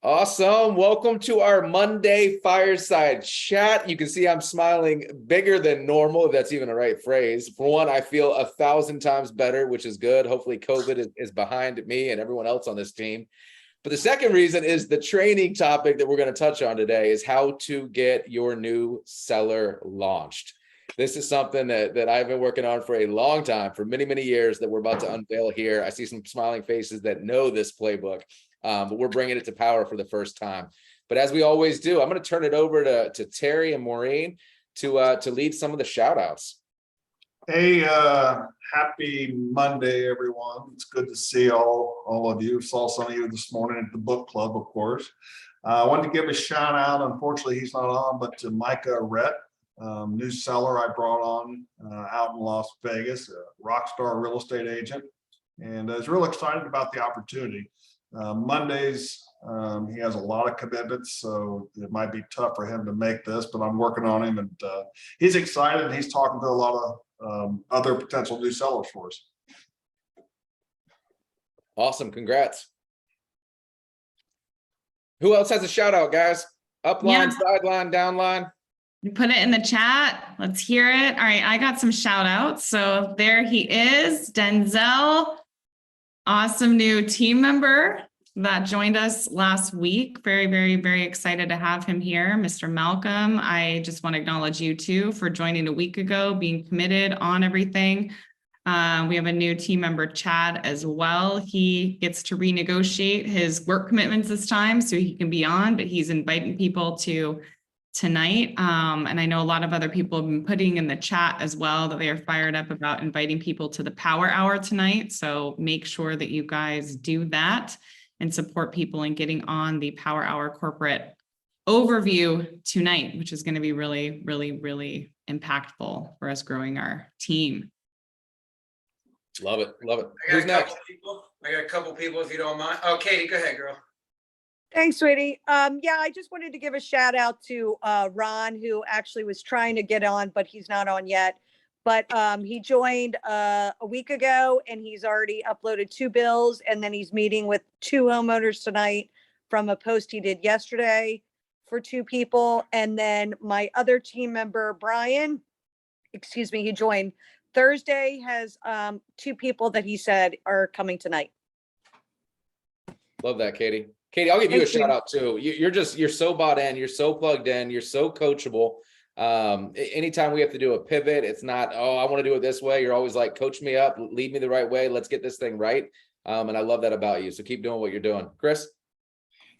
Awesome. Welcome to our Monday fireside chat. You can see I'm smiling bigger than normal, if that's even the right phrase. For one, I feel 1,000 times better, which is good. Hopefully COVID is behind me and everyone else on this team. But the second reason is the training topic that we're going to touch on today is how to get your new seller launched. This is something that I've been working on for a long time, for many, many years, that we're about to unveil here. I see some smiling faces that know this playbook. But we're bringing it to power for the first time. But as we always do, I'm going to turn it over to Terry and Maureen to lead some of the shout outs. Hey, happy Monday, everyone. It's good to see all of you. Saw some of you this morning at the book club, of course. I wanted to give a shout out. Unfortunately, he's not on, but to Micah Rhett, new seller I brought on out in Las Vegas, a rock star real estate agent. And I was real excited about the opportunity. Mondays, he has a lot of commitments, so it might be tough for him to make this, but I'm working on him, and he's excited, and he's talking to a lot of other potential new sellers for us. Awesome. Congrats. Who else has a shout out, guys? Upline, sideline, downline? You put it in the chat. Let's hear it. All right, I got some shout outs. So there he is, Denzel. Awesome new team member that joined us last week. Very, very, very excited to have him here. Mr. Malcolm, I just want to acknowledge you too for joining a week ago, being committed on everything. We have a new team member, Chad, as well. He gets to renegotiate his work commitments this time so he can be on, but he's inviting people to tonight. And I know a lot of other people have been putting in the chat as well that they are fired up about inviting people to the Power Hour tonight. So make sure that you guys do that and support people in getting on the Power Hour corporate overview tonight, which is going to be really, really, really impactful for us growing our team. Love it. Love it. I got a couple people, if you don't mind. Oh, Katie, go ahead, girl. Thanks, sweetie. Yeah, I just wanted to give a shout out to Ron, who actually was trying to get on, but he's not on yet. But he joined a week ago, and he's already uploaded 2 bills, and then he's meeting with 2 homeowners tonight from a post he did yesterday for 2 people. And then my other team member, Brian, he joined Thursday, has 2 people that he said are coming tonight. Love that, Katie. Katie, I'll give you a shout out too. You're so bought in, you're so plugged in, you're so coachable. Anytime we have to do a pivot, it's not, oh, I want to do it this way. You're always like, coach me up, lead me the right way. Let's get this thing right. And I love that about you. So keep doing what you're doing. Chris?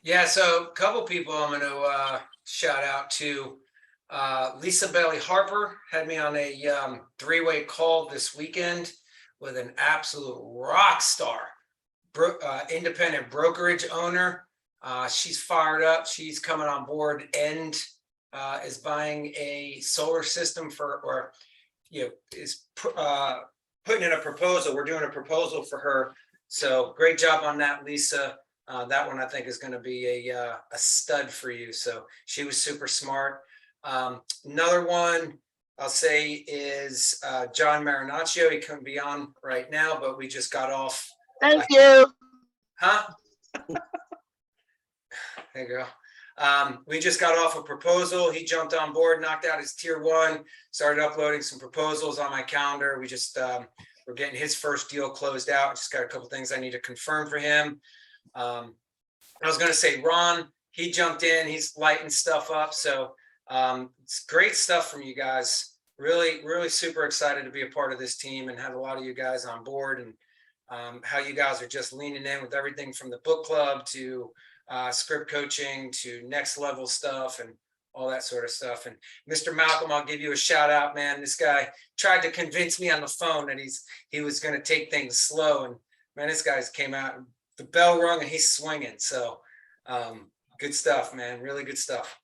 Yeah, so a couple people I'm going to shout out to. Lisa Bailey Harper had me on a 3-way call this weekend with an absolute rock star. Independent brokerage owner. She's fired up. She's coming on board and is buying a solar system is putting in a proposal. We're doing a proposal for her. So great job on that, Lisa. That one I think is going to be a stud for you. So she was super smart. Another one I'll say is John Marinaccio. He couldn't be on right now, but we just got off. Thank you. Huh? Hey, girl. We just got off a proposal. He jumped on board, knocked out his tier 1, started uploading some proposals on my calendar. We just, we're getting his first deal closed out. Just got a couple things I need to confirm for him. I was going to say, Ron, he jumped in. He's lighting stuff up. So it's great stuff from you guys. Really, really super excited to be a part of this team and have a lot of you guys on board, and how you guys are just leaning in with everything from the book club to script coaching to next level stuff and all that sort of stuff. And Mr. Malcolm, I'll give you a shout out, man. This guy tried to convince me on the phone that he was going to take things slow. And man, this guy's came out, the bell rung and he's swinging. So good stuff, man. Really good stuff.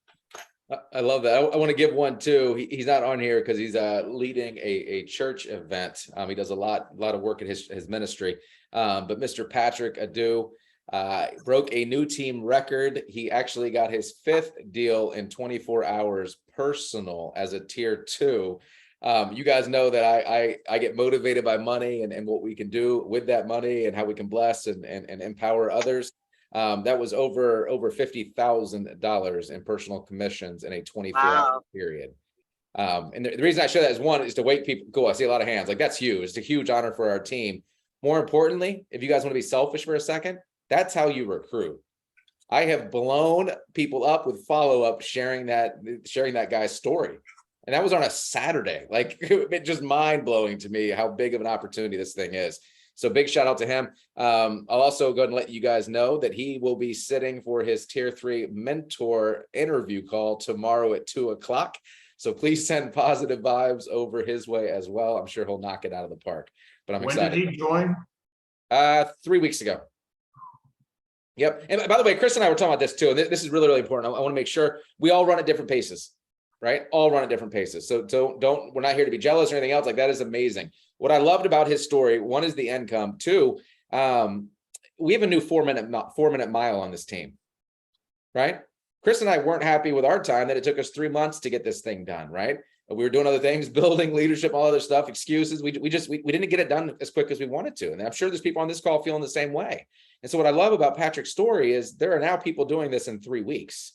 I love that. I want to give one too. He's not on here because he's leading a church event. He does a lot of work at his ministry. But Mr. Patrick Adu broke a new team record. He actually got his 5th deal in 24 hours personal as a tier 2. You guys know that I get motivated by money and what we can do with that money and how we can bless and empower others. That was over $50,000 in personal commissions in a 24-hour period. And the reason I share that is, one, is to wake people. Cool. I see a lot of hands. Like, that's huge. It's a huge honor for our team. More importantly, if you guys want to be selfish for a second, that's how you recruit. I have blown people up with follow-up sharing that guy's story. And that was on a Saturday. Like, it just mind-blowing to me how big of an opportunity this thing is. So big shout out to him. I'll also go ahead and let you guys know that he will be sitting for his tier 3 mentor interview call tomorrow at 2:00. So please send positive vibes over his way as well. I'm sure he'll knock it out of the park, but I'm excited. When did he join? 3 weeks ago. Yep. And by the way, Chris and I were talking about this too. And this is really, really important. I want to make sure we all run at different paces, right? All run at different paces. So we're not here to be jealous or anything else. Like, that is amazing. What I loved about his story, one, is the income. Two, we have a new 4-minute mile on this team, right? Chris and I weren't happy with our time that it took us 3 months to get this thing done, right? We were doing other things, building leadership, all other stuff, excuses. We didn't get it done as quick as we wanted to. And I'm sure there's people on this call feeling the same way. And so what I love about Patrick's story is there are now people doing this in 3 weeks.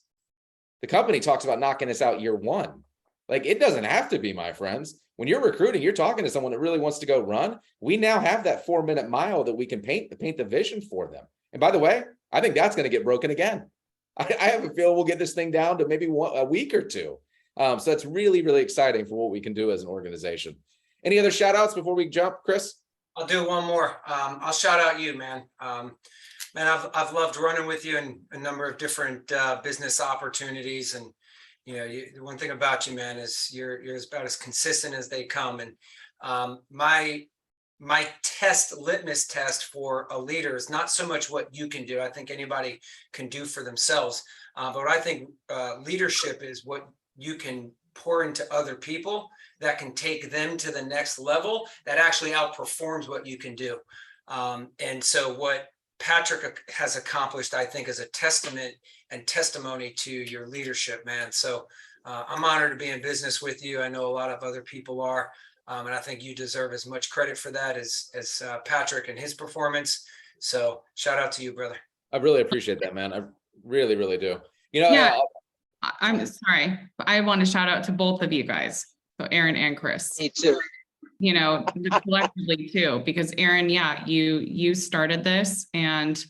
The company talks about knocking this out year 1. Like, it doesn't have to be, my friends. When you're recruiting, you're talking to someone that really wants to go run. We now have that 4-minute mile that we can paint the vision for them. And by the way, I think that's going to get broken again. I have a feel we'll get this thing down to maybe a week or 2. So that's really, really exciting for what we can do as an organization. Any other shout outs before we jump, Chris? I'll do one more. I'll shout out you, man. Man, I've loved running with you in a number of different business opportunities. And, you know, the one thing about you, man, is you're about as consistent as they come. And my litmus test for a leader is not so much what you can do. I think anybody can do for themselves. But what I think leadership is what you can pour into other people that can take them to the next level that actually outperforms what you can do. And so what Patrick has accomplished, I think, is a testament and testimony to your leadership, man. So I'm honored to be in business with you. I know a lot of other people are. And I think you deserve as much credit for that as Patrick and his performance. So shout out to you, brother. I really appreciate that, man. I really, really do. You know, Yeah. I'm sorry. I want to shout out to both of you guys. So Aaron and Chris. Me too. You know, collectively too, because Aaron, yeah, you started this, and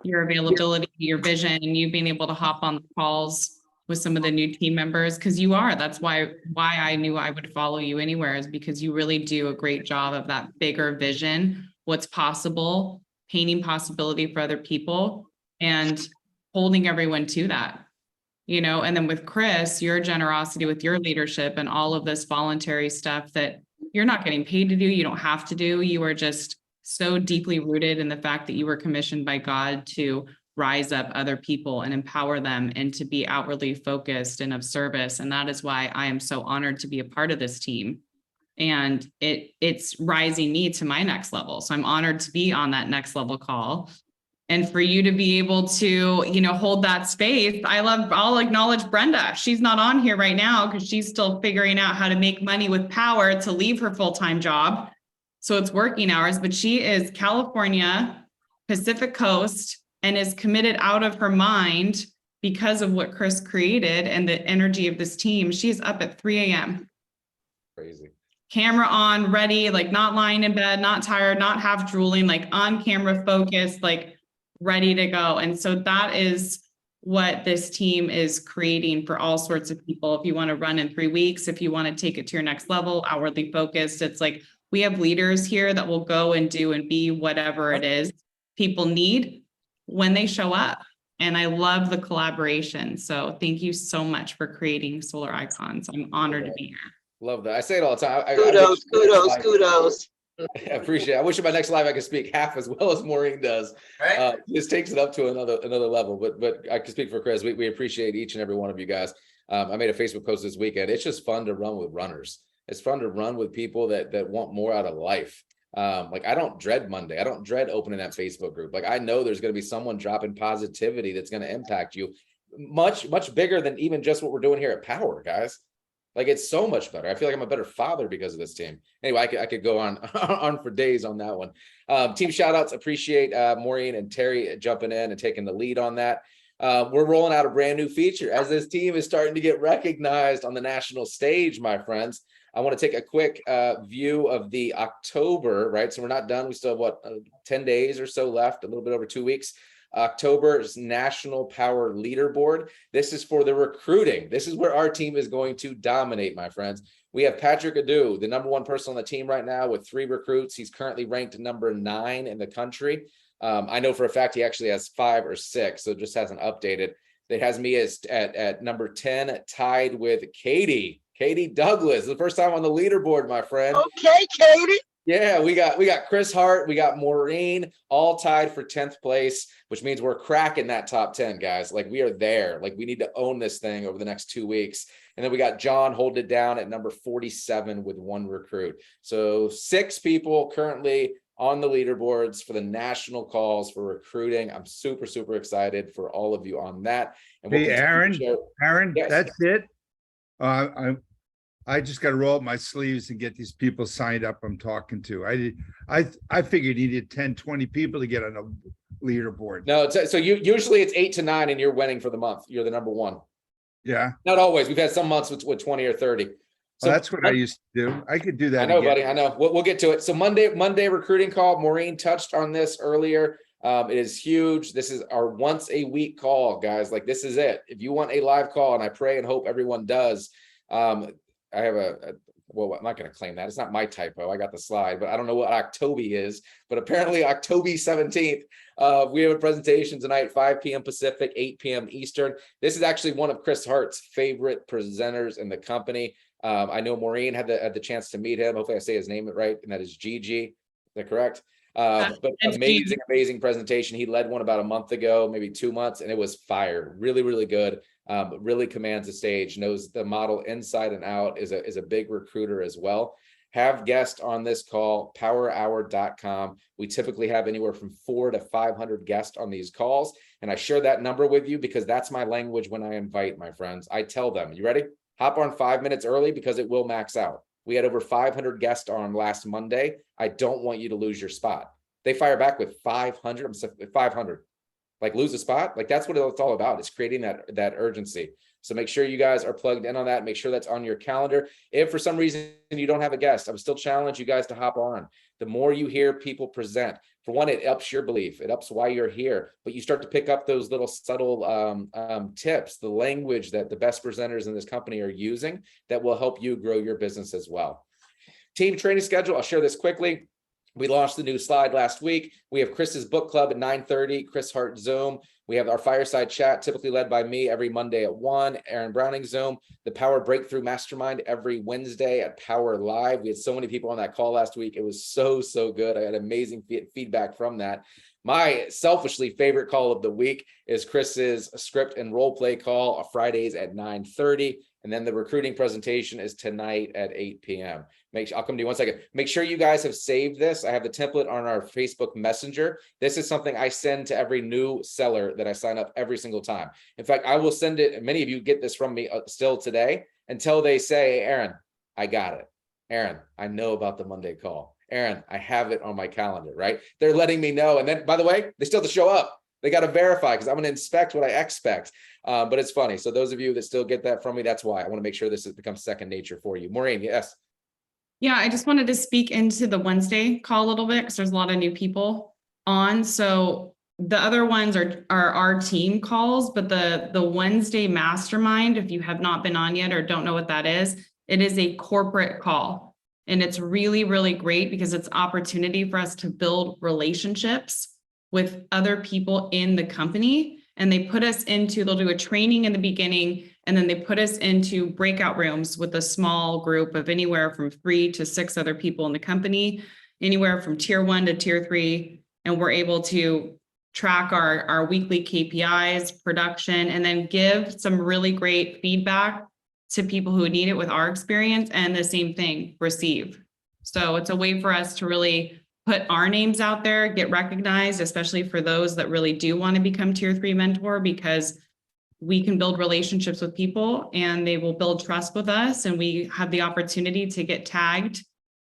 your availability, your vision, and you being able to hop on the calls with some of the new team members, because that's why I knew I would follow you anywhere, is because you really do a great job of that bigger vision, what's possible, painting possibility for other people, and holding everyone to that. You know, and then with Chris, your generosity with your leadership and all of this voluntary stuff that you're not getting paid to do, you don't have to do. You are just so deeply rooted in the fact that you were commissioned by God to rise up other people and empower them and to be outwardly focused and of service. And that is why I am so honored to be a part of this team. And it's rising me to my next level. So I'm honored to be on that next level call. And for you to be able to, you know, hold that space. I'll acknowledge Brenda. She's not on here right now because she's still figuring out how to make money with power to leave her full-time job. So it's working hours, but she is California, Pacific Coast, and is committed out of her mind because of what Chris created and the energy of this team. She's up at 3 a.m. Crazy. Camera on, ready, like not lying in bed, not tired, not half drooling, like on camera focused, like ready to go. And so that is what this team is creating for all sorts of people. If you want to run in 3 weeks, if you want to take it to your next level, outwardly focused, it's like we have leaders here that will go and do and be whatever it is people need when they show up. And I love the collaboration. So thank you so much for creating Solar Icons. I'm honored to be here. Love that. I say it all the time. Kudos. I appreciate it. I wish in my next live I could speak half as well as Maureen does. Right. This takes it up to another level. But I can speak for Chris. We appreciate each and every one of you guys. I made a Facebook post this weekend. It's just fun to run with runners. It's fun to run with people that want more out of life. Like, I don't dread Monday. I don't dread opening that Facebook group. Like, I know there's going to be someone dropping positivity that's going to impact you much, much bigger than even just what we're doing here at Power, guys. Like it's so much better. I feel like I'm a better father because of this team. Anyway, I could go on on for days on that one. Team shout outs, appreciate Maureen and Terry jumping in and taking the lead on that. We're rolling out a brand new feature as this team is starting to get recognized on the national stage, my friends. I want to take a quick view of the October, right? So we're not done. We still have 10 days or so left, a little bit over 2 weeks. October's National Power Leaderboard. This is for the recruiting. This is where our team is going to dominate, my friends. We have Patrick Adu, the number one person on the team right now with 3 recruits. He's currently ranked number 9 in the country. I know for a fact he actually has 5 or 6, so it just hasn't updated. It has me as at number 10, tied with Katie Douglas. The first time on the leaderboard, my friend. Okay, Katie. Yeah, we got Chris Hart, we got Maureen, all tied for 10th place, which means we're cracking that top 10, guys. Like we are there. Like we need to own this thing over the next 2 weeks. And then we got John holding it down at number 47 with 1 recruit. So 6 people currently on the leaderboards for the national calls for recruiting. I'm super, super excited for all of you on that. And Hey, Aaron, Yes. that's it. I just got to roll up my sleeves and get these people signed up I'm talking to. I figured you needed 10, 20 people to get on a leaderboard. No, so usually it's 8 to 9 and you're winning for the month. You're the number 1. Yeah. Not always. We've had some months with 20 or 30. So That's what I used to do. I could do that. I know, again. buddy. I know. We'll get to it. So Monday recruiting call. Maureen touched on this earlier. It is huge. This is our once a week call, guys. Like this is it. If you want a live call, and I pray and hope everyone does, I have well, I'm not going to claim that. It's not my typo. I got the slide, but I don't know what October is. But apparently October 17th, we have a presentation tonight, 5 p.m. Pacific, 8 p.m. Eastern. This is actually one of Chris Hart's favorite presenters in the company. I know Maureen had the chance to meet him. Hopefully I say his name right, and that is Gigi. Is that correct? But amazing presentation. He led one about a month ago, maybe 2 months, and it was fire. Really, really good. Really commands the stage, knows the model inside and out, is a big recruiter as well. Have guests on this call, powerhour.com. We typically have anywhere from 400 to 500 guests on these calls. And I share that number with you because that's my language when I invite my friends. I tell them, you ready? Hop on 5 minutes early because it will max out. We had over 500 guests on last Monday. I don't want you to lose your spot. They fire back with 500. I'm saying 500. Like lose a spot. Like that's what it's all about. It's creating that urgency. So make sure you guys are plugged in on that. Make sure that's on your calendar. If for some reason you don't have a guest, I would still challenge you guys to hop on. The more you hear people present, for one, it ups your belief. It ups why you're here. But you start to pick up those little subtle tips, the language that the best presenters in this company are using that will help you grow your business as well. Team training schedule. I'll share this quickly. We launched the new slide last week. We have Chris's book club at 9:30, Chris Hart Zoom. We have our fireside chat, typically led by me every Monday at 1, Aaron Browning Zoom. The Power Breakthrough Mastermind every Wednesday at Power Live. We had so many people on that call last week. It was so good. I had amazing feedback from that. My selfishly favorite call of the week is Chris's script and role play call on Fridays at 9:30. And then the recruiting presentation is tonight at 8 p.m. I'll come to you one second. Make sure you guys have saved this. I have the template on our Facebook Messenger. This is something I send to every new seller that I sign up every single time. In fact, I will send it, and many of you get this from me still today, until they say, Aaron, I got it. Aaron, I know about the Monday call. Aaron, I have it on my calendar, right? They're letting me know. And then, by the way, they still have to show up. They got to verify because I'm going to inspect what I expect. But it's funny. So those of you that still get that from me, that's why I want to make sure this has become second nature for you. Maureen, yes. Yeah, I just wanted to speak into the Wednesday call a little bit because there's a lot of new people on. So the other ones are our team calls, but the Wednesday mastermind, if you have not been on yet or don't know what that is, it is a corporate call. And it's really, really great because it's opportunity for us to build relationships with other people in the company. And they put us into, they'll do a training in the beginning, and then they put us into breakout rooms with a small group of anywhere from 3 to 6 other people in the company, anywhere from tier 1 to tier 3. And we're able to track our weekly KPIs, production, and then give some really great feedback to people who need it with our experience, and the same thing, receive. So it's a way for us to really put our names out there, get recognized, especially for those that really do want to become tier 3 mentor, because we can build relationships with people and they will build trust with us. And we have the opportunity to get tagged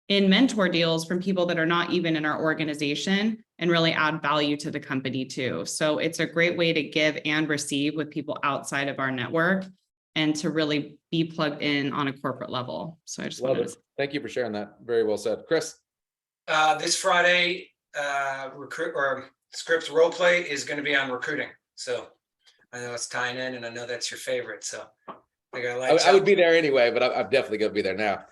in mentor deals from people that are not even in our organization and really add value to the company too. So it's a great way to give and receive with people outside of our network and to really be plugged in on a corporate level. So I just Love wanted it. to. Thank you for sharing that. Very well said. Chris. This Friday, recruit or scripts role play is going to be on recruiting. So I know it's tying in, and I know that's your favorite. So I got I would be there anyway, but I'm definitely going to be there now.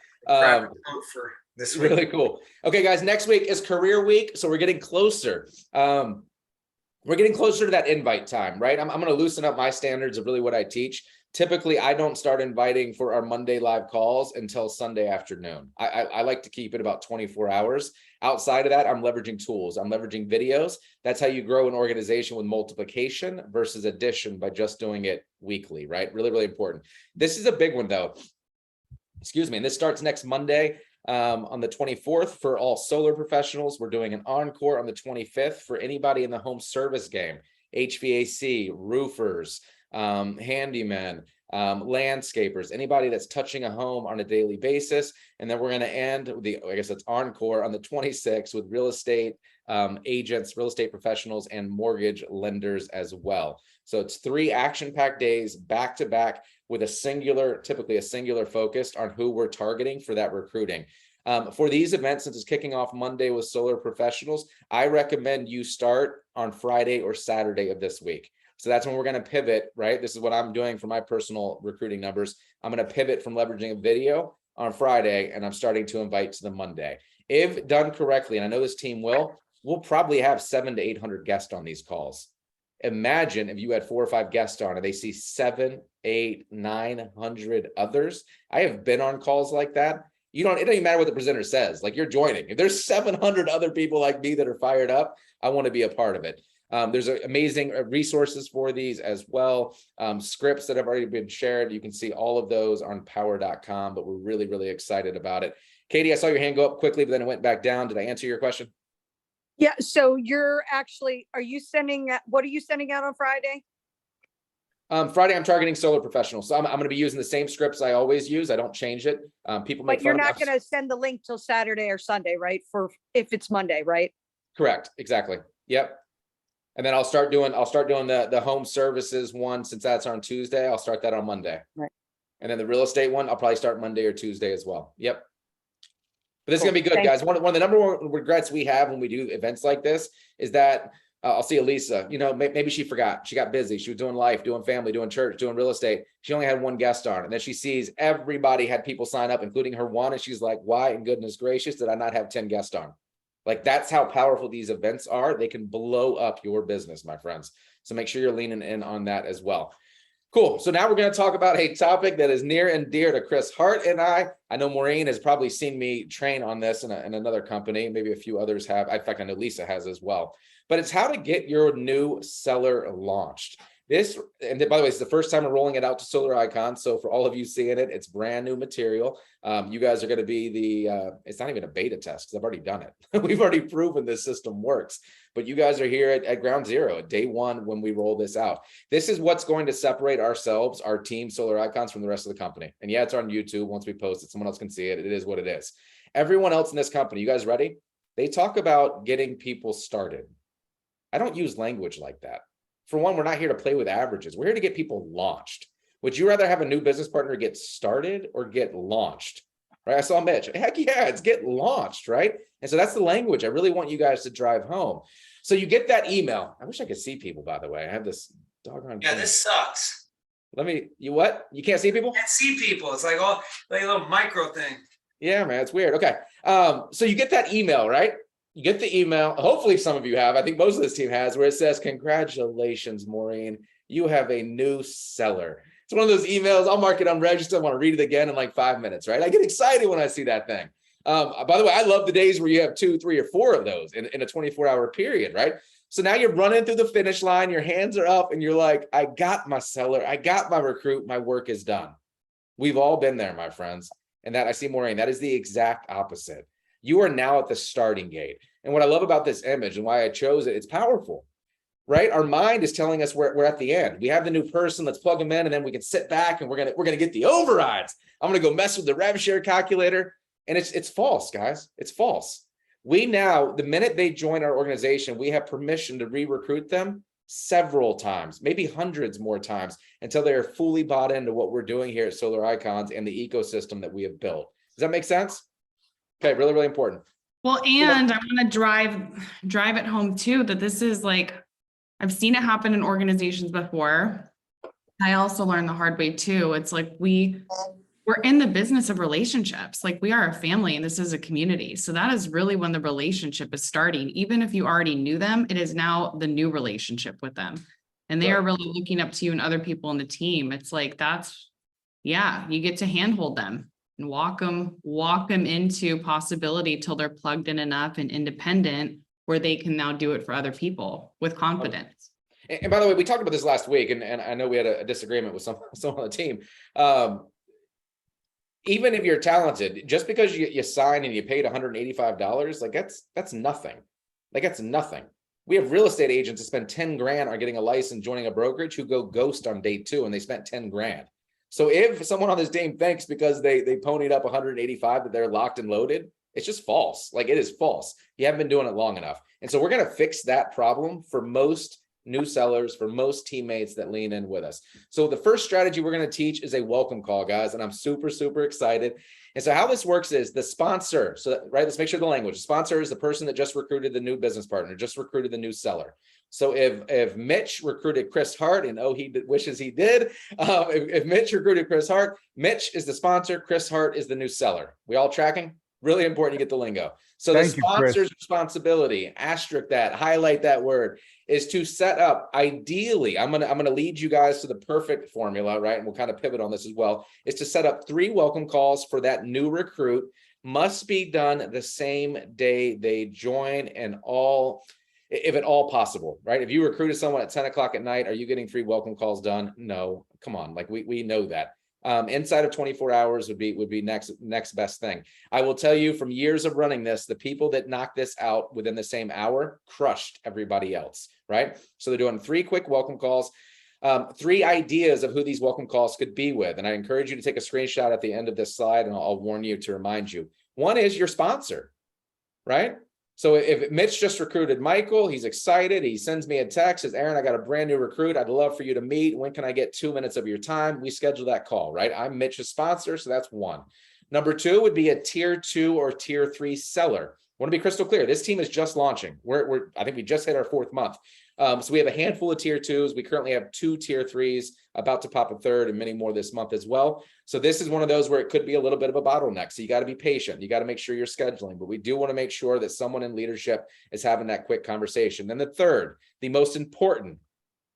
For this week. Really cool. Okay, guys, next week is career week. So we're getting closer. We're getting closer to that invite time, right? I'm going to loosen up my standards of really what I teach. Typically, I don't start inviting for our Monday live calls until Sunday afternoon. I like to keep it about 24 hours. Outside of that, I'm leveraging tools. I'm leveraging videos. That's how you grow an organization with multiplication versus addition by just doing it weekly, right? Really, really important. This is a big one though. Excuse me. And this starts next Monday on the 24th for all solar professionals. We're doing an encore on the 25th for anybody in the home service game, HVAC, roofers, handymen, landscapers, anybody that's touching a home on a daily basis. And then we're going to end I guess it's encore on the 26th with real estate agents, real estate professionals, and mortgage lenders as well. So it's 3 action-packed days back to back with typically a singular focus on who we're targeting for that recruiting. For these events, since it's kicking off Monday with solar professionals, I recommend you start on Friday or Saturday of this week. So that's when we're going to pivot, right? This is what I'm doing for my personal recruiting numbers. I'm going to pivot from leveraging a video on Friday, and I'm starting to invite to the Monday. If done correctly, and I know this team will, we'll probably have 700 to 800 guests on these calls. Imagine if you had 4 or 5 guests on and they see 700, 800, 900 others. I have been on calls like that. It doesn't even matter what the presenter says, like you're joining. If there's 700 other people like me that are fired up, I want to be a part of it. There's amazing resources for these as well. Scripts that have already been shared. You can see all of those on power.com, but we're really, really excited about it. Katie, I saw your hand go up quickly, but then it went back down. Did I answer your question? Yeah, so what are you sending out on Friday? Friday, I'm targeting solar professionals. So I'm going to be using the same scripts I always use. I don't change it. People make But you're fun not of going to send the link till Saturday or Sunday, right? If it's Monday, right? Correct. Exactly. Yep. And then I'll start doing the home services one, since that's on Tuesday. I'll start that on Monday. Right. And then the real estate one, I'll probably start Monday or Tuesday as well. Yep. But this is Cool. gonna be good, Thank guys. One of the number one regrets we have when we do events like this is that I'll see Elisa, maybe she forgot. She got busy. She was doing life, doing family, doing church, doing real estate. She only had 1 guest on. And then she sees everybody had people sign up, including her one. And she's like, why in goodness gracious did I not have 10 guests on? Like, that's how powerful these events are. They can blow up your business, my friends. So make sure you're leaning in on that as well. Cool. So now we're going to talk about a topic that is near and dear to Chris Hart and I. I know Maureen has probably seen me train on this in another company. Maybe a few others have. In fact, I know Lisa has as well. But it's how to get your new seller launched. And by the way, it's the first time we're rolling it out to Solar Icons. So for all of you seeing it, it's brand new material. You guys are going to be it's not even a beta test because I've already done it. We've already proven this system works. But you guys are here at ground zero, at day 1 when we roll this out. This is what's going to separate ourselves, our team, Solar Icons, from the rest of the company. And yeah, it's on YouTube. Once we post it, someone else can see it. It is what it is. Everyone else in this company, you guys ready? They talk about getting people started. I don't use language like that. For one, we're not here to play with averages. We're here to get people launched. Would you rather have a new business partner get started or get launched? Right? I saw Mitch. Heck yeah, it's get launched, right? And so that's the language I really want you guys to drive home. So you get that email. I wish I could see people, by the way. I have this doggone. Yeah, this sucks. You what? You can't see people? Can't see people. It's like a little micro thing. Yeah, man, it's weird. Okay. So you get that email, right? You get the email. Hopefully some of you have. I think most of this team has, where it says, congratulations, Maureen. You have a new seller. It's one of those emails. I'll mark it unregistered. I want to read it again in like 5 minutes, right? I get excited when I see that thing. By the way, I love the days where you have 2, 3, or 4 of those in a 24-hour period, right? So now you're running through the finish line. Your hands are up and you're like, I got my seller. I got my recruit. My work is done. We've all been there, my friends. And that I see Maureen, that is the exact opposite. You are now at the starting gate. And what I love about this image and why I chose it, it's powerful. right? Our mind is telling us we're at the end. We have the new person, let's plug them in, and then we can sit back and we're gonna get the overrides. I'm gonna go mess with the rev share calculator. And it's false, guys. It's false. We now, the minute they join our organization, we have permission to re-recruit them several times, maybe hundreds more times, until they are fully bought into what we're doing here at Solar Icons and the ecosystem that we have built. Does that make sense? Okay, really, really important. Well, and I want to drive it home too, that this is like, I've seen it happen in organizations before. I also learned the hard way too. It's like we're in the business of relationships. Like we are a family and this is a community. So that is really when the relationship is starting. Even if you already knew them, it is now the new relationship with them. And they are really looking up to you and other people in the team. It's like, you get to handhold them and walk them into possibility till they're plugged in enough and independent where they can now do it for other people with confidence. And by the way, we talked about this last week, and I know we had a disagreement with some on the team. Even if you're talented, just because you sign and you paid $185, like that's nothing. Like that's nothing. We have real estate agents that spend 10 grand on getting a license, joining a brokerage, who go ghost on day 2 and they spent 10 grand. So if someone on this team thinks because they ponied up 185 that they're locked and loaded, it's just false. Like it is false. You haven't been doing it long enough. And so we're going to fix that problem for most new sellers, for most teammates that lean in with us. So the first strategy we're going to teach is a welcome call, guys. And I'm super, super excited. And so how this works is the sponsor. So, right, let's make sure the language. The sponsor is the person that just recruited the new business partner, just recruited the new seller. So if Mitch recruited Chris Hart, and he wishes he did. If Mitch recruited Chris Hart, Mitch is the sponsor, Chris Hart is the new seller. We all tracking? Really important to get the lingo. So the sponsor's responsibility, asterisk that, highlight that word, is to set up, ideally, I'm gonna lead you guys to the perfect formula, right? And we'll kind of pivot on this as well, is to set up 3 welcome calls for that new recruit. Must be done the same day they join, and if at all possible, right? If you recruited someone at 10 o'clock at night, are you getting 3 welcome calls done? No, come on, like we know that. Inside of 24 hours would be next best thing. I will tell you from years of running this, the people that knock this out within the same hour crushed everybody else, right? So they're doing 3 quick welcome calls, 3 ideas of who these welcome calls could be with. And I encourage you to take a screenshot at the end of this slide, and I'll warn you to remind you. One is your sponsor, right? So if Mitch just recruited Michael, he's excited. He sends me a text, says, Aaron, I got a brand new recruit. I'd love for you to meet. When can I get 2 minutes of your time? We schedule that call, right? I'm Mitch's sponsor, so that's 1. Number 2 would be a tier 2 or tier 3 seller. I want to be crystal clear. This team is just launching. I think we just hit our 4th month. So we have a handful of tier 2s. We currently have 2 tier 3s, about to pop a 3rd, and many more this month as well. So this is one of those where it could be a little bit of a bottleneck. So you got to be patient. You got to make sure you're scheduling, but we do want to make sure that someone in leadership is having that quick conversation. Then the 3rd, the most important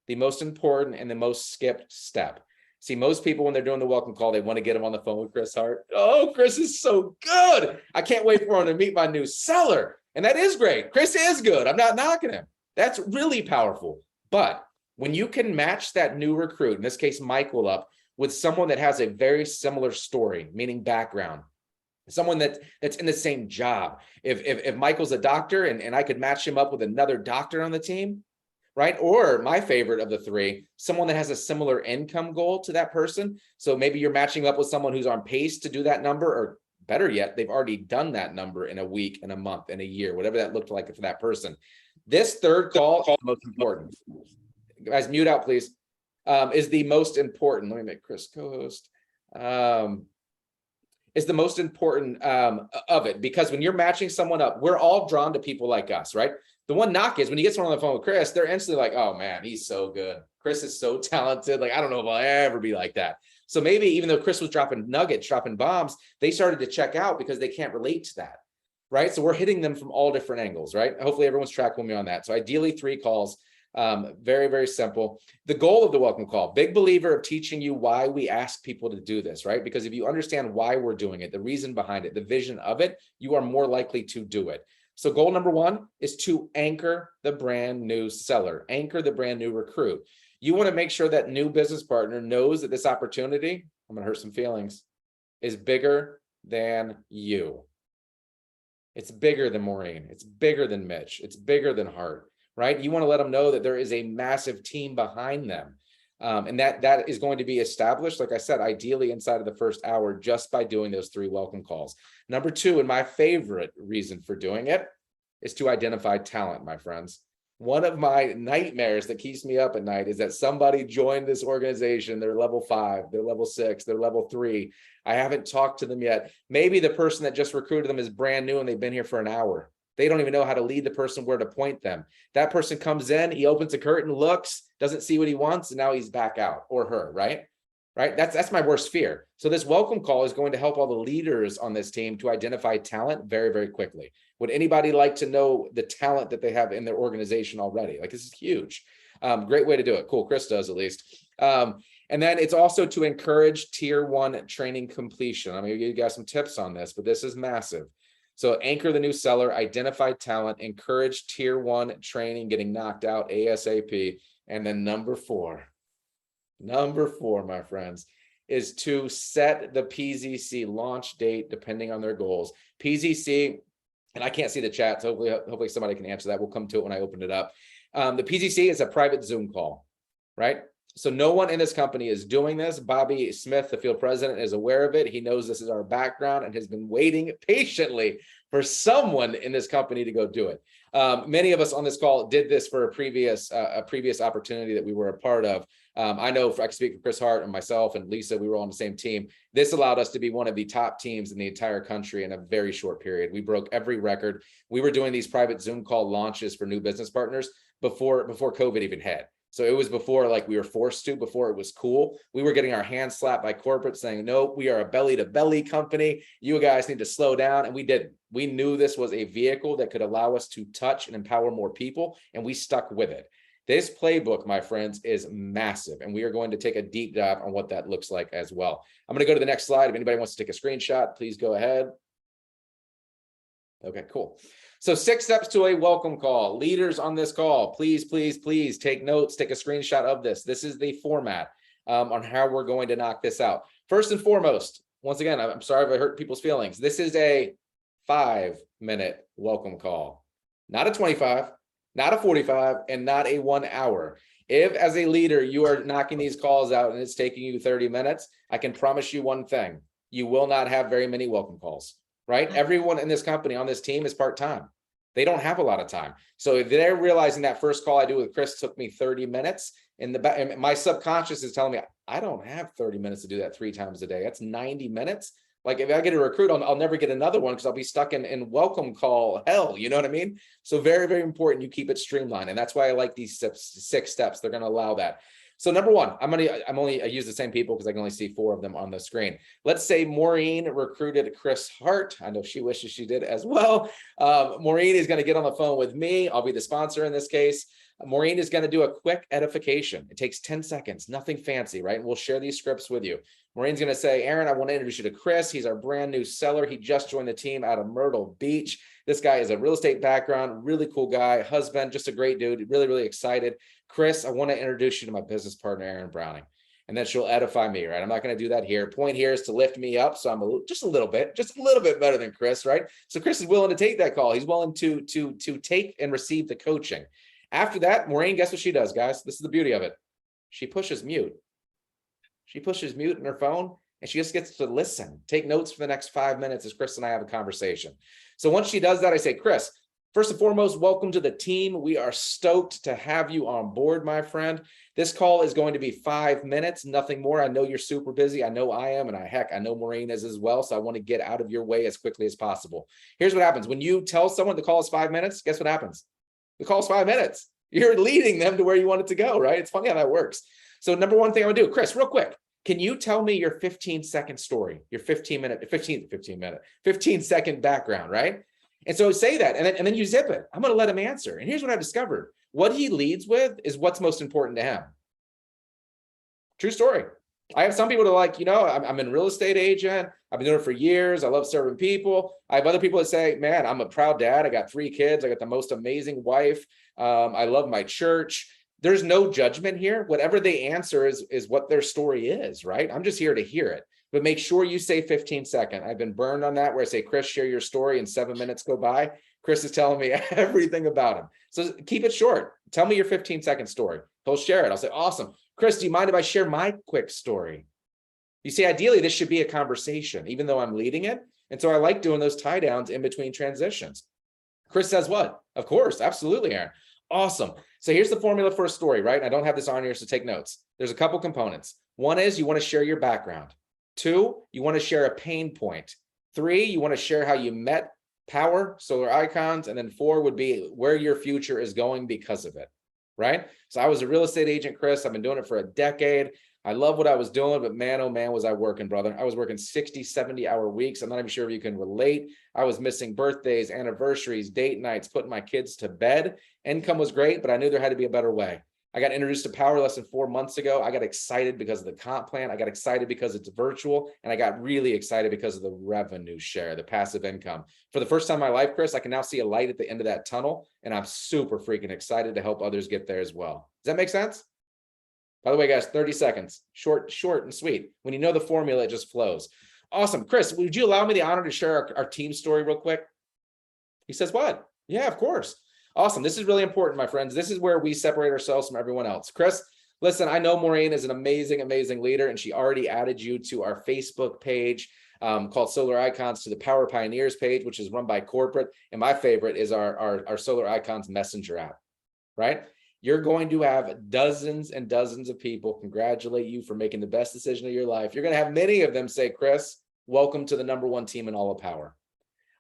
and the most skipped step. See, most people, when they're doing the welcome call, they want to get them on the phone with Chris Hart. Oh, Chris is so good. I can't wait for him to meet my new seller. And that is great. Chris is good. I'm not knocking him. That's really powerful. But when you can match that new recruit, in this case, Michael, up with someone that has a very similar story, meaning background, someone that's in the same job. If Michael's a doctor and I could match him up with another doctor on the team, right? Or my favorite of the 3, someone that has a similar income goal to that person. So maybe you're matching up with someone who's on pace to do that number, or better yet, they've already done that number in a week, in a month, in a year, whatever that looked like for that person. This 3rd call is the most important. Guys, mute out, please. Is the most important. Let me make Chris co-host. Is the most important of it, because when you're matching someone up, we're all drawn to people like us, right? The one knock is when you get someone on the phone with Chris, they're instantly like, oh man, he's so good. Chris is so talented. Like, I don't know if I'll ever be like that. So maybe even though Chris was dropping nuggets, dropping bombs, they started to check out because they can't relate to that, right? So we're hitting them from all different angles, right? Hopefully everyone's tracking with me on that. So ideally 3 calls, very, very simple. The goal of the welcome call, big believer of teaching you why we ask people to do this, right? Because if you understand why we're doing it, the reason behind it, the vision of it, you are more likely to do it. So goal number 1 is to anchor the brand new seller, anchor the brand new recruit. You want to make sure that new business partner knows that this opportunity, I'm going to hurt some feelings, is bigger than you. It's bigger than Maureen. It's bigger than Mitch. It's bigger than Hart. right? You want to let them know that there is a massive team behind them. And that is going to be established, like I said, ideally inside of the first hour, just by doing those 3 welcome calls. Number 2, and my favorite reason for doing it, is to identify talent, my friends. One of my nightmares that keeps me up at night is that somebody joined this organization, they're level 5, they're level 6, they're level 3. I haven't talked to them yet. Maybe the person that just recruited them is brand new and they've been here for an hour. They don't even know how to lead the person, where to point them. That person comes in, he opens a curtain, looks, doesn't see what he wants, and now he's back out, or her, right? Right? That's my worst fear. So this welcome call is going to help all the leaders on this team to identify talent very, very quickly. Would anybody like to know the talent that they have in their organization already? Like, this is huge. Great way to do it. Cool. Chris does, at least. And then it's also to encourage tier 1 training completion. I'm going to give you guys some tips on this, but this is massive. So anchor the new seller, identify talent, encourage tier 1 training, getting knocked out ASAP. And then number 4, my friends, is to set the PZC launch date depending on their goals. PZC, and I can't see the chat, so hopefully somebody can answer that. We'll come to it when I open it up. The PZC is a private Zoom call, right? So no one in this company is doing this. Bobby Smith, the field president, is aware of it. He knows this is our background and has been waiting patiently for someone in this company to go do it. Many of us on this call did this for a previous opportunity that we were a part of. I know I can speak for Chris Hart and myself and Lisa, we were on the same team. This allowed us to be one of the top teams in the entire country in a very short period. We broke every record. We were doing these private Zoom call launches for new business partners before COVID even hit. So it was before, like, we were forced to, before it was cool. We were getting our hands slapped by corporate saying, no, we are a belly to belly company. You guys need to slow down. And we didn't. We knew this was a vehicle that could allow us to touch and empower more people, and we stuck with it. This playbook, my friends, is massive, and we are going to take a deep dive on what that looks like as well. I'm going to go to the next slide. If anybody wants to take a screenshot, please go ahead. Okay, cool. So 6 steps to a welcome call. Leaders on this call, please take notes, take a screenshot of this. This is the format on how we're going to knock this out. First and foremost, once again, I'm sorry if I hurt people's feelings. This is a 5-minute welcome call, not a 25, not a 45, and not a 1 hour. If as a leader, you are knocking these calls out and it's taking you 30 minutes, I can promise you one thing: you will not have very many welcome calls, right? Everyone in this company on this team is part-time. They don't have a lot of time. So if they're realizing that first call I do with Chris took me 30 minutes, and my subconscious is telling me, I don't have 30 minutes to do that 3 times a day. That's 90 minutes. Like, if I get a recruit, I'll never get another one because I'll be stuck in welcome call hell. You know what I mean? So very, very important you keep it streamlined. And that's why I like these 6 steps. They're going to allow that. So number 1, I use the same people because I can only see 4 of them on the screen. Let's say Maureen recruited Chris Hart. I know she wishes she did as well. Maureen is going to get on the phone with me. I'll be the sponsor in this case. Maureen is going to do a quick edification. It takes 10 seconds, nothing fancy, right? And we'll share these scripts with you. Maureen's going to say, Aaron, I want to introduce you to Chris. He's our brand new seller. He just joined the team out of Myrtle Beach. This guy is a real estate background, really cool guy, husband, just a great dude, really, really excited. Chris, I want to introduce you to my business partner, Aaron Browning. And then she'll edify me, right? I'm not going to do that here. Point here is to lift me up. So I'm just a little bit better than Chris, right? So Chris is willing to take that call. He's willing to take and receive the coaching. After that, Maureen, guess what she does, guys? This is the beauty of it. She pushes mute. She pushes mute in her phone, and she just gets to listen, take notes for the next 5 minutes as Chris and I have a conversation. So once she does that, I say, Chris, first and foremost, welcome to the team. We are stoked to have you on board, my friend. This call is going to be 5 minutes, nothing more. I know you're super busy. I know I am, and I know Maureen is as well. So I want to get out of your way as quickly as possible. Here's what happens. When you tell someone the call is 5 minutes, guess what happens? The call is 5 minutes. You're leading them to where you want it to go, right? It's funny how that works. So number 1 thing I would do, Chris, real quick, can you tell me your 15-second story, your 15-second background, right? And so say that, and then you zip it. I'm going to let him answer. And here's what I've discovered. What he leads with is what's most important to him. True story. I have some people that are like, I'm a real estate agent. I've been doing it for years. I love serving people. I have other people that say, man, I'm a proud dad. I got 3 kids. I got the most amazing wife. I love my church. There's no judgment here. Whatever they answer is what their story is, right? I'm just here to hear it. But make sure you say 15-second. I've been burned on that where I say, Chris, share your story, and 7 minutes go by. Chris is telling me everything about him. So keep it short. Tell me your 15-second story. He'll share it. I'll say, awesome. Chris, do you mind if I share my quick story? You see, ideally, this should be a conversation, even though I'm leading it. And so I like doing those tie downs in between transitions. Chris says what? Of course, absolutely, Aaron. Awesome. So here's the formula for a story, right? I don't have this on here, so take notes. There's a couple components. One is you want to share your background. 2, you want to share a pain point. 3, you want to share how you met power, solar icons. And then 4 would be where your future is going because of it, right? So I was a real estate agent, Chris. I've been doing it for a decade. I love what I was doing, but man, oh man, was I working, brother. I was working 60, 70-hour weeks. I'm not even sure if you can relate. I was missing birthdays, anniversaries, date nights, putting my kids to bed. Income was great, but I knew there had to be a better way. I got introduced to power less than 4 months ago. I got excited because of the comp plan. I got excited because it's virtual. And I got really excited because of the revenue share, the passive income. For the first time in my life, Chris, I can now see a light at the end of that tunnel. And I'm super freaking excited to help others get there as well. Does that make sense? By the way, guys, 30 seconds, short and sweet. When you know the formula, it just flows. Awesome. Chris, would you allow me the honor to share our team story real quick? He says, what? Yeah, of course. Awesome. This is really important, my friends. This is where we separate ourselves from everyone else. Chris, listen, I know Maureen is an amazing, amazing leader, and she already added you to our Facebook page called Solar Icons, to the Power Pioneers page, which is run by corporate. And my favorite is our Solar Icons Messenger app, right? You're going to have dozens and dozens of people congratulate you for making the best decision of your life. You're going to have many of them say, Chris, welcome to the #1 team in all of power.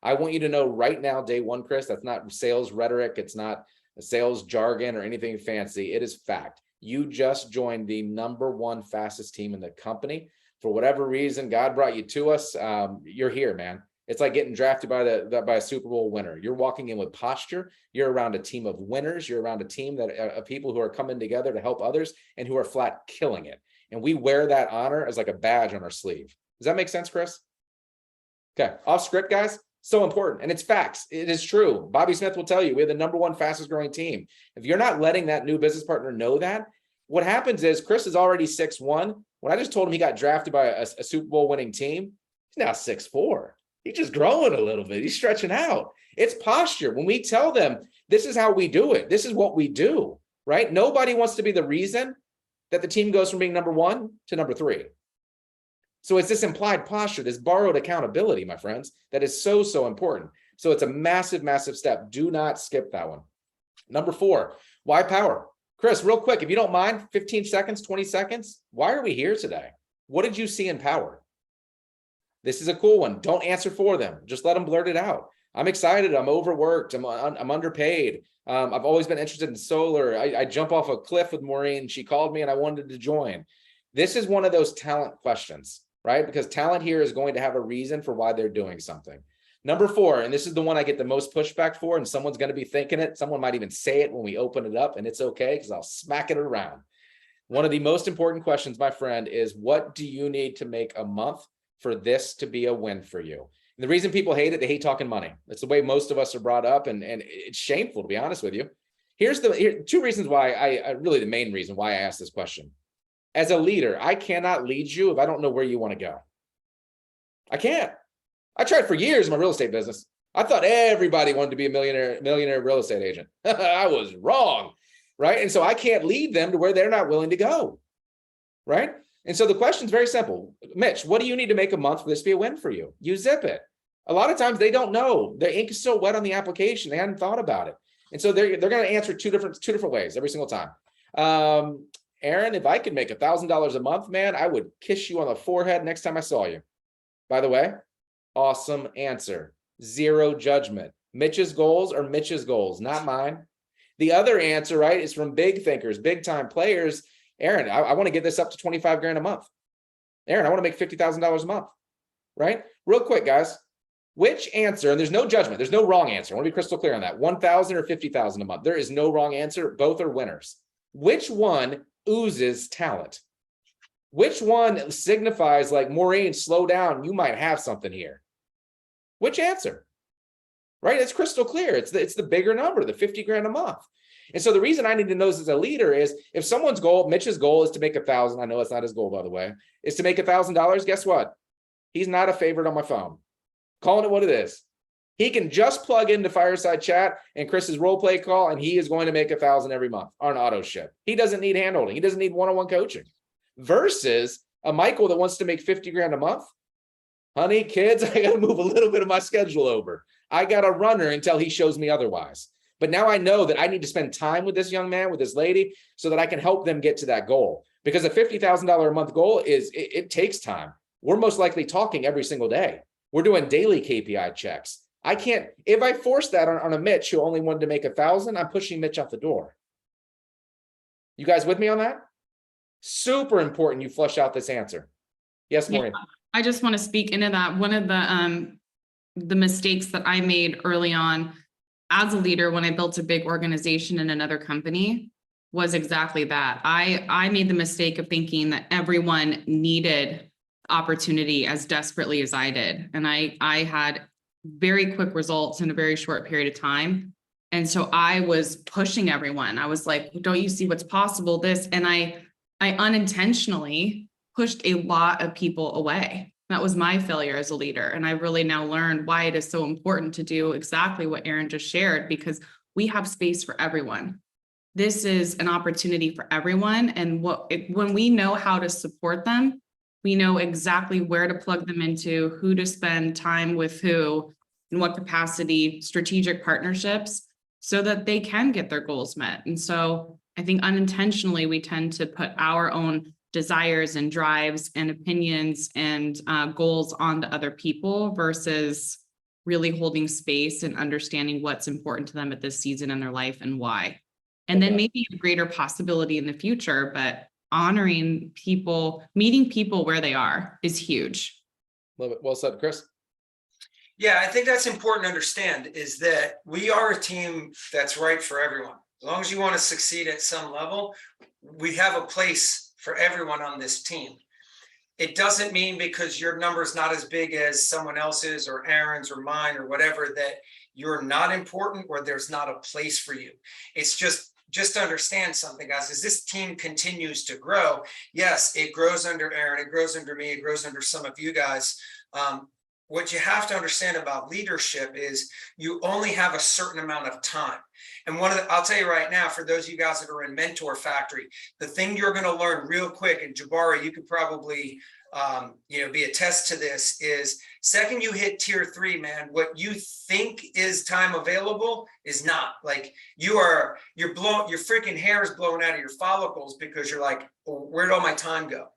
I want you to know right now, day one, Chris, that's not sales rhetoric. It's not sales jargon or anything fancy. It is fact. You just joined the #1 fastest team in the company. For whatever reason, God brought you to us. You're here, man. It's like getting drafted by a Super Bowl winner. You're walking in with posture. You're around a team of winners. You're around a team of people who are coming together to help others and who are flat killing it. And we wear that honor as like a badge on our sleeve. Does that make sense, Chris? Okay, off script, guys. So important. And it's facts. It is true. Bobby Smith will tell you, we have the #1 fastest growing team. If you're not letting that new business partner know that, what happens is Chris is already 6'1". When I just told him he got drafted by a Super Bowl winning team, he's now 6'4". He's just growing a little bit. He's stretching out. It's posture. When we tell them, this is how we do it. This is what we do, right? Nobody wants to be the reason that the team goes from being #1 to #3. So it's this implied posture, this borrowed accountability, my friends, that is so, so important. So it's a massive, massive step. Do not skip that one. #4, why power? Chris, real quick, if you don't mind, 15 seconds, 20 seconds. Why are we here today? What did you see in power? This is a cool one. Don't answer for them. Just let them blurt it out. I'm excited. I'm overworked. I'm underpaid. I've always been interested in solar. I jump off a cliff with Maureen. She called me and I wanted to join. This is one of those talent questions, right? Because talent here is going to have a reason for why they're doing something. #4, and this is the one I get the most pushback for, and someone's going to be thinking it. Someone might even say it when we open it up, and it's okay because I'll smack it around. One of the most important questions, my friend, is what do you need to make a month for this to be a win for you? And the reason people hate it, they hate talking money. That's the way most of us are brought up, and it's shameful, to be honest with you. Here 2 reasons why really the main reason why I asked this question. As a leader, I cannot lead you if I don't know where you want to go. I can't. I tried for years in my real estate business. I thought everybody wanted to be a millionaire real estate agent. I was wrong, right? And so I can't lead them to where they're not willing to go, right? And so the question is very simple. Mitch, what do you need to make a month for this to be a win for you? You zip it. A lot of times they don't know. The ink is still wet on the application. They hadn't thought about it. And so they're going to answer two different ways every single time. Aaron, if I could make $1,000 a month, man, I would kiss you on the forehead next time I saw you. By the way, awesome answer. Zero judgment. Mitch's goals are Mitch's goals, not mine. The other answer, right, is from big thinkers, big time players. Aaron, I want to get this up to 25 grand a month. Aaron, I want to make $50,000 a month, right? Real quick, guys, which answer, and there's no judgment, there's no wrong answer. I want to be crystal clear on that. 1,000 or 50,000 a month. There is no wrong answer. Both are winners. Which one oozes talent? Which one signifies like, Maureen, slow down, you might have something here? Which answer? Right? It's crystal clear. It's the bigger number, the 50 grand a month. And so the reason I need to know this as a leader is if someone's goal, Mitch's goal is to make 1,000. I know it's not his goal, by the way, is to make $1,000. Guess what? He's not a favorite on my phone. Calling it what it is. He can just plug into Fireside Chat and Chris's role play call, and he is going to make 1,000 every month on auto ship. He doesn't need handholding. He doesn't need one-on-one coaching. Versus a Michael that wants to make 50 grand a month. Honey, kids, I got to move a little bit of my schedule over. I got a runner until he shows me otherwise. But now I know that I need to spend time with this young man, with this lady, so that I can help them get to that goal. Because a $50,000 a month goal it takes time. We're most likely talking every single day. We're doing daily KPI checks. I can't, if I force that on a Mitch who only wanted to make 1,000, I'm pushing Mitch out the door. You guys with me on that? Super important you flush out this answer. Yes, Maureen. Yeah, I just want to speak into that. One of the mistakes that I made early on as a leader when I built a big organization in another company was exactly that. I made the mistake of thinking that everyone needed opportunity as desperately as I did. And I had very quick results in a very short period of time. And so I was pushing everyone. I was like, don't you see what's possible? This, and I unintentionally pushed a lot of people away. That was my failure as a leader. And I really now learned why it is so important to do exactly what Aaron just shared, because we have space for everyone. This is an opportunity for everyone. And when we know how to support them, we know exactly where to plug them into, who to spend time with who, in what capacity, strategic partnerships, so that they can get their goals met. And so I think unintentionally, we tend to put our own desires and drives and opinions and goals onto other people versus really holding space and understanding what's important to them at this season in their life and why. And then maybe a greater possibility in the future, but honoring people, meeting people where they are is huge. Love it. Well said, Chris. Yeah, I think that's important to understand is that we are a team that's right for everyone. As long as you want to succeed at some level, we have a place for everyone on this team. It doesn't mean because your number is not as big as someone else's or Aaron's or mine or whatever that you're not important or there's not a place for you. It's just to understand something, guys, as this team continues to grow, yes, it grows under Aaron, it grows under me, it grows under some of you guys. What you have to understand about leadership is you only have a certain amount of time. And I'll tell you right now, for those of you guys that are in Mentor Factory, the thing you're going to learn real quick, and Jabari, you could probably be a test to this, is second you hit tier 3, man, what you think is time available is not. Like your freaking hair is blown out of your follicles because you're like, oh, where'd all my time go?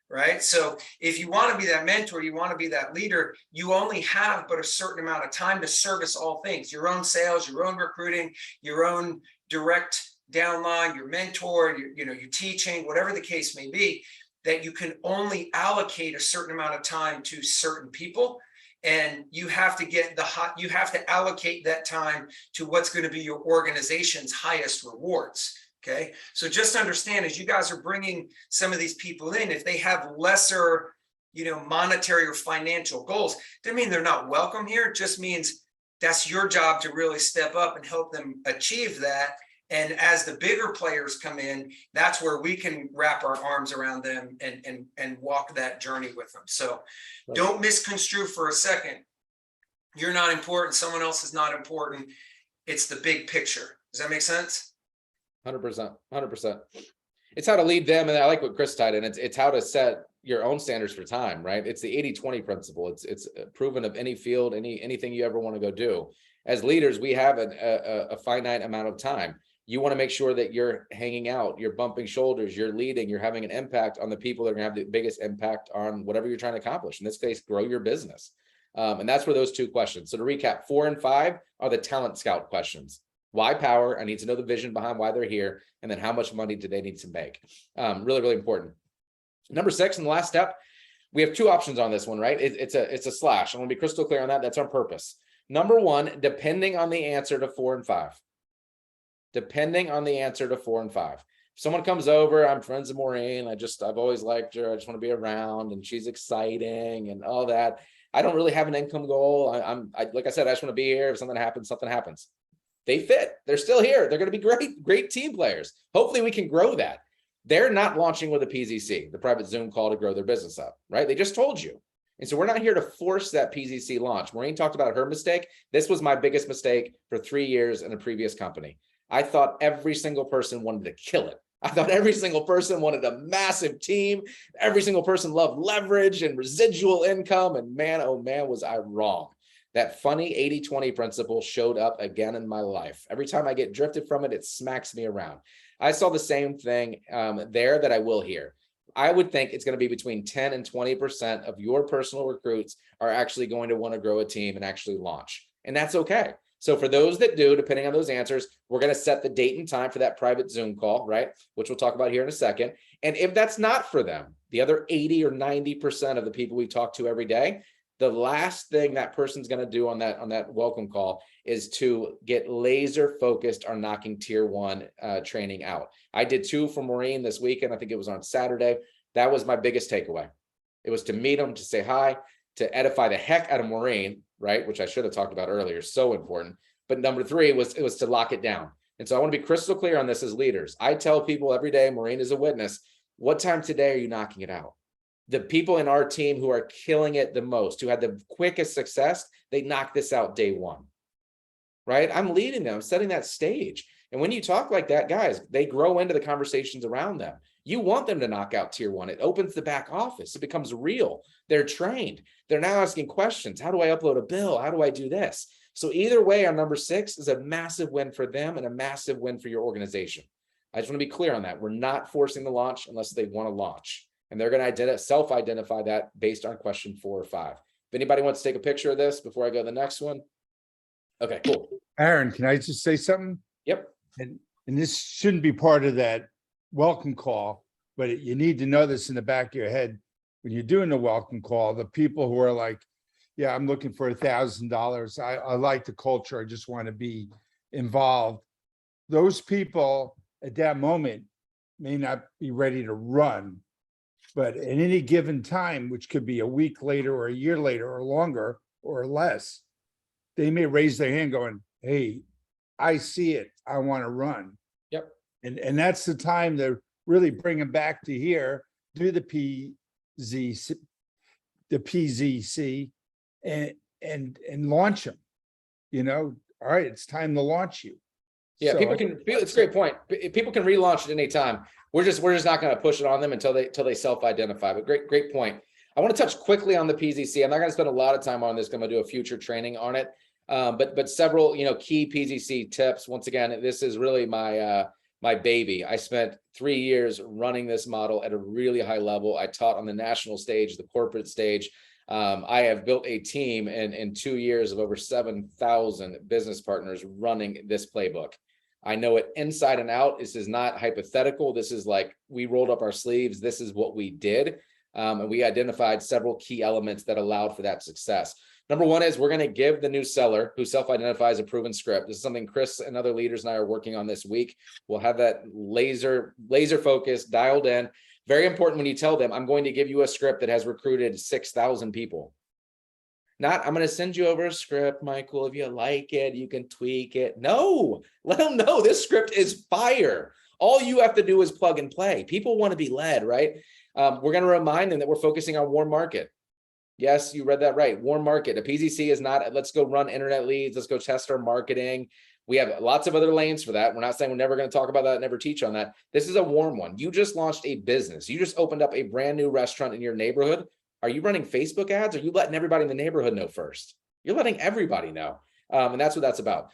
Right. So if you want to be that mentor, you want to be that leader, you only have but a certain amount of time to service all things, your own sales, your own recruiting, your own direct downline, your mentor, your teaching, whatever the case may be, that you can only allocate a certain amount of time to certain people. And you have to allocate that time to what's going to be your organization's highest rewards. Okay, so just understand as you guys are bringing some of these people in, if they have lesser, monetary or financial goals, doesn't mean they're not welcome here. It just means that's your job to really step up and help them achieve that. And as the bigger players come in, that's where we can wrap our arms around them and walk that journey with them. So don't misconstrue for a second. You're not important. Someone else is not important. It's the big picture. Does that make sense? 100%. It's how to lead them. And I like what Chris tied in. It's how to set your own standards for time, right? It's the 80-20 principle. It's proven of any field, anything you ever want to go do. As leaders, we have a finite amount of time. You want to make sure that you're hanging out, you're bumping shoulders, you're leading, you're having an impact on the people that are going to have the biggest impact on whatever you're trying to accomplish. In this case, grow your business. And that's where those two questions. So to recap, 4 and 5 are the talent scout questions. Why power? I need to know the vision behind why they're here. And then how much money do they need to make? Really, really important. Number 6, and the last step, we have 2 options on this one, right? It's a slash. I want to be crystal clear on that. That's on purpose. Number 1, depending on the answer to 4 and 5. Depending on the answer to 4 and 5. If someone comes over, I'm friends with Maureen. I've always liked her. I just want to be around and she's exciting and all that. I don't really have an income goal. Like I said, I just want to be here. If something happens, something happens. They fit. They're still here. They're going to be great team players. Hopefully we can grow that. They're not launching with a PZC, the private Zoom call to grow their business up, right? They just told you. And so we're not here to force that PZC launch. Maureen talked about her mistake. This was my biggest mistake for 3 years in a previous company. I thought every single person wanted to kill it. I thought every single person wanted a massive team. Every single person loved leverage and residual income. And man, oh man, was I wrong. That funny 80-20 principle showed up again in my life. Every time I get drifted from it, it smacks me around. I saw the same thing there that I will here. I would think it's going to be between 10 and 20% of your personal recruits are actually going to want to grow a team and actually launch. And that's okay. So for those that do, depending on those answers, we're going to set the date and time for that private Zoom call, right? Which we'll talk about here in a second. And if that's not for them, the other 80 or 90% of the people we talk to every day, the last thing that person's going to do on that welcome call is to get laser focused on knocking tier 1 training out. I did 2 for Maureen this weekend. I think it was on Saturday. That was my biggest takeaway. It was to meet them, to say hi, to edify the heck out of Maureen, right? Which I should have talked about earlier. So important. But number 3 was to lock it down. And so I want to be crystal clear on this as leaders. I tell people every day, Maureen is a witness, what time today are you knocking it out? The people in our team who are killing it the most, who had the quickest success, they knock this out day 1, right? I'm leading them, setting that stage. And when you talk like that, guys, they grow into the conversations around them. You want them to knock out tier 1. It opens the back office. It becomes real. They're trained. They're now asking questions. How do I upload a bill? How do I do this? So either way, on number 6 is a massive win for them and a massive win for your organization. I just want to be clear on that. We're not forcing the launch unless they want to launch. And they're going to self-identify that based on question 4 or 5. If anybody wants to take a picture of this before I go to the next one. Okay, cool. Aaron, can I just say something? Yep. And this shouldn't be part of that welcome call, but you need to know this in the back of your head. When you're doing the welcome call, the people who are like, yeah, I'm looking for $1,000. I like the culture. I just want to be involved. Those people at that moment may not be ready to run, but at any given time, which could be a week later or a year later or longer or less, they may raise their hand going, hey, I see it. I want to run. Yep. And that's the time to really bring them back to here, do the PZC and launch them. You know, all right, it's time to launch you. Yeah, So, people can feel, it's a great point. People can relaunch at any time. We're just not going to push it on them until they self-identify. But great point. I want to touch quickly on the PZC. I'm not going to spend a lot of time on this. I'm going to do a future training on it. But several key PZC tips. Once again, this is really my baby. I spent 3 years running this model at a really high level. I taught on the national stage, the corporate stage. I have built a team in 2 years of over 7,000 business partners running this playbook. I know it inside and out. This is not hypothetical. This is like we rolled up our sleeves. This is what we did. And we identified several key elements that allowed for that success. Number 1 is we're going to give the new seller who self-identifies a proven script. This is something Chris and other leaders and I are working on this week. We'll have that laser focused, dialed in. Very important when you tell them, I'm going to give you a script that has recruited 6,000 people. Not, I'm going to send you over a script, Michael. If you like it, you can tweak it. No, let them know this script is fire. All you have to do is plug and play. People want to be led, right? We're going to remind them that we're focusing on warm market. Yes, you read that right. Warm market. A PZC is not, let's go run internet leads. Let's go test our marketing. We have lots of other lanes for that. We're not saying we're never going to talk about that, never teach on that. This is a warm one. You just launched a business. You just opened up a brand new restaurant in your neighborhood. Are you running Facebook ads? Or are you letting everybody in the neighborhood know first? You're letting everybody know. And that's what that's about.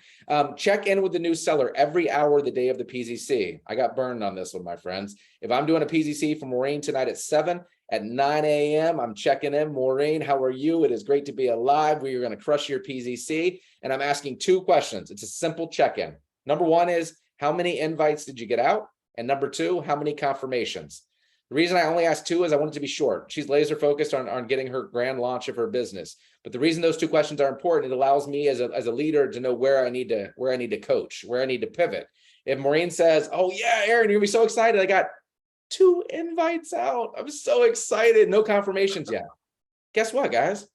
Check in with the new seller every hour the day of the PZC. I got burned on this one, my friends. If I'm doing a PZC for Maureen tonight at 7, at 9 a.m., I'm checking in. Maureen, how are you? It is great to be alive. We are going to crush your PZC. And I'm asking 2 questions. It's a simple check-in. Number 1 is, how many invites did you get out? And number 2, how many confirmations? The reason I only asked 2 is I want it to be short. She's laser focused on getting her grand launch of her business. But the reason those 2 questions are important, it allows me as a leader to know where I need to coach, where I need to pivot. If Maureen says, oh yeah, Aaron, you're gonna be so excited. I got 2 invites out. I'm so excited. No confirmations yet. Guess what, guys?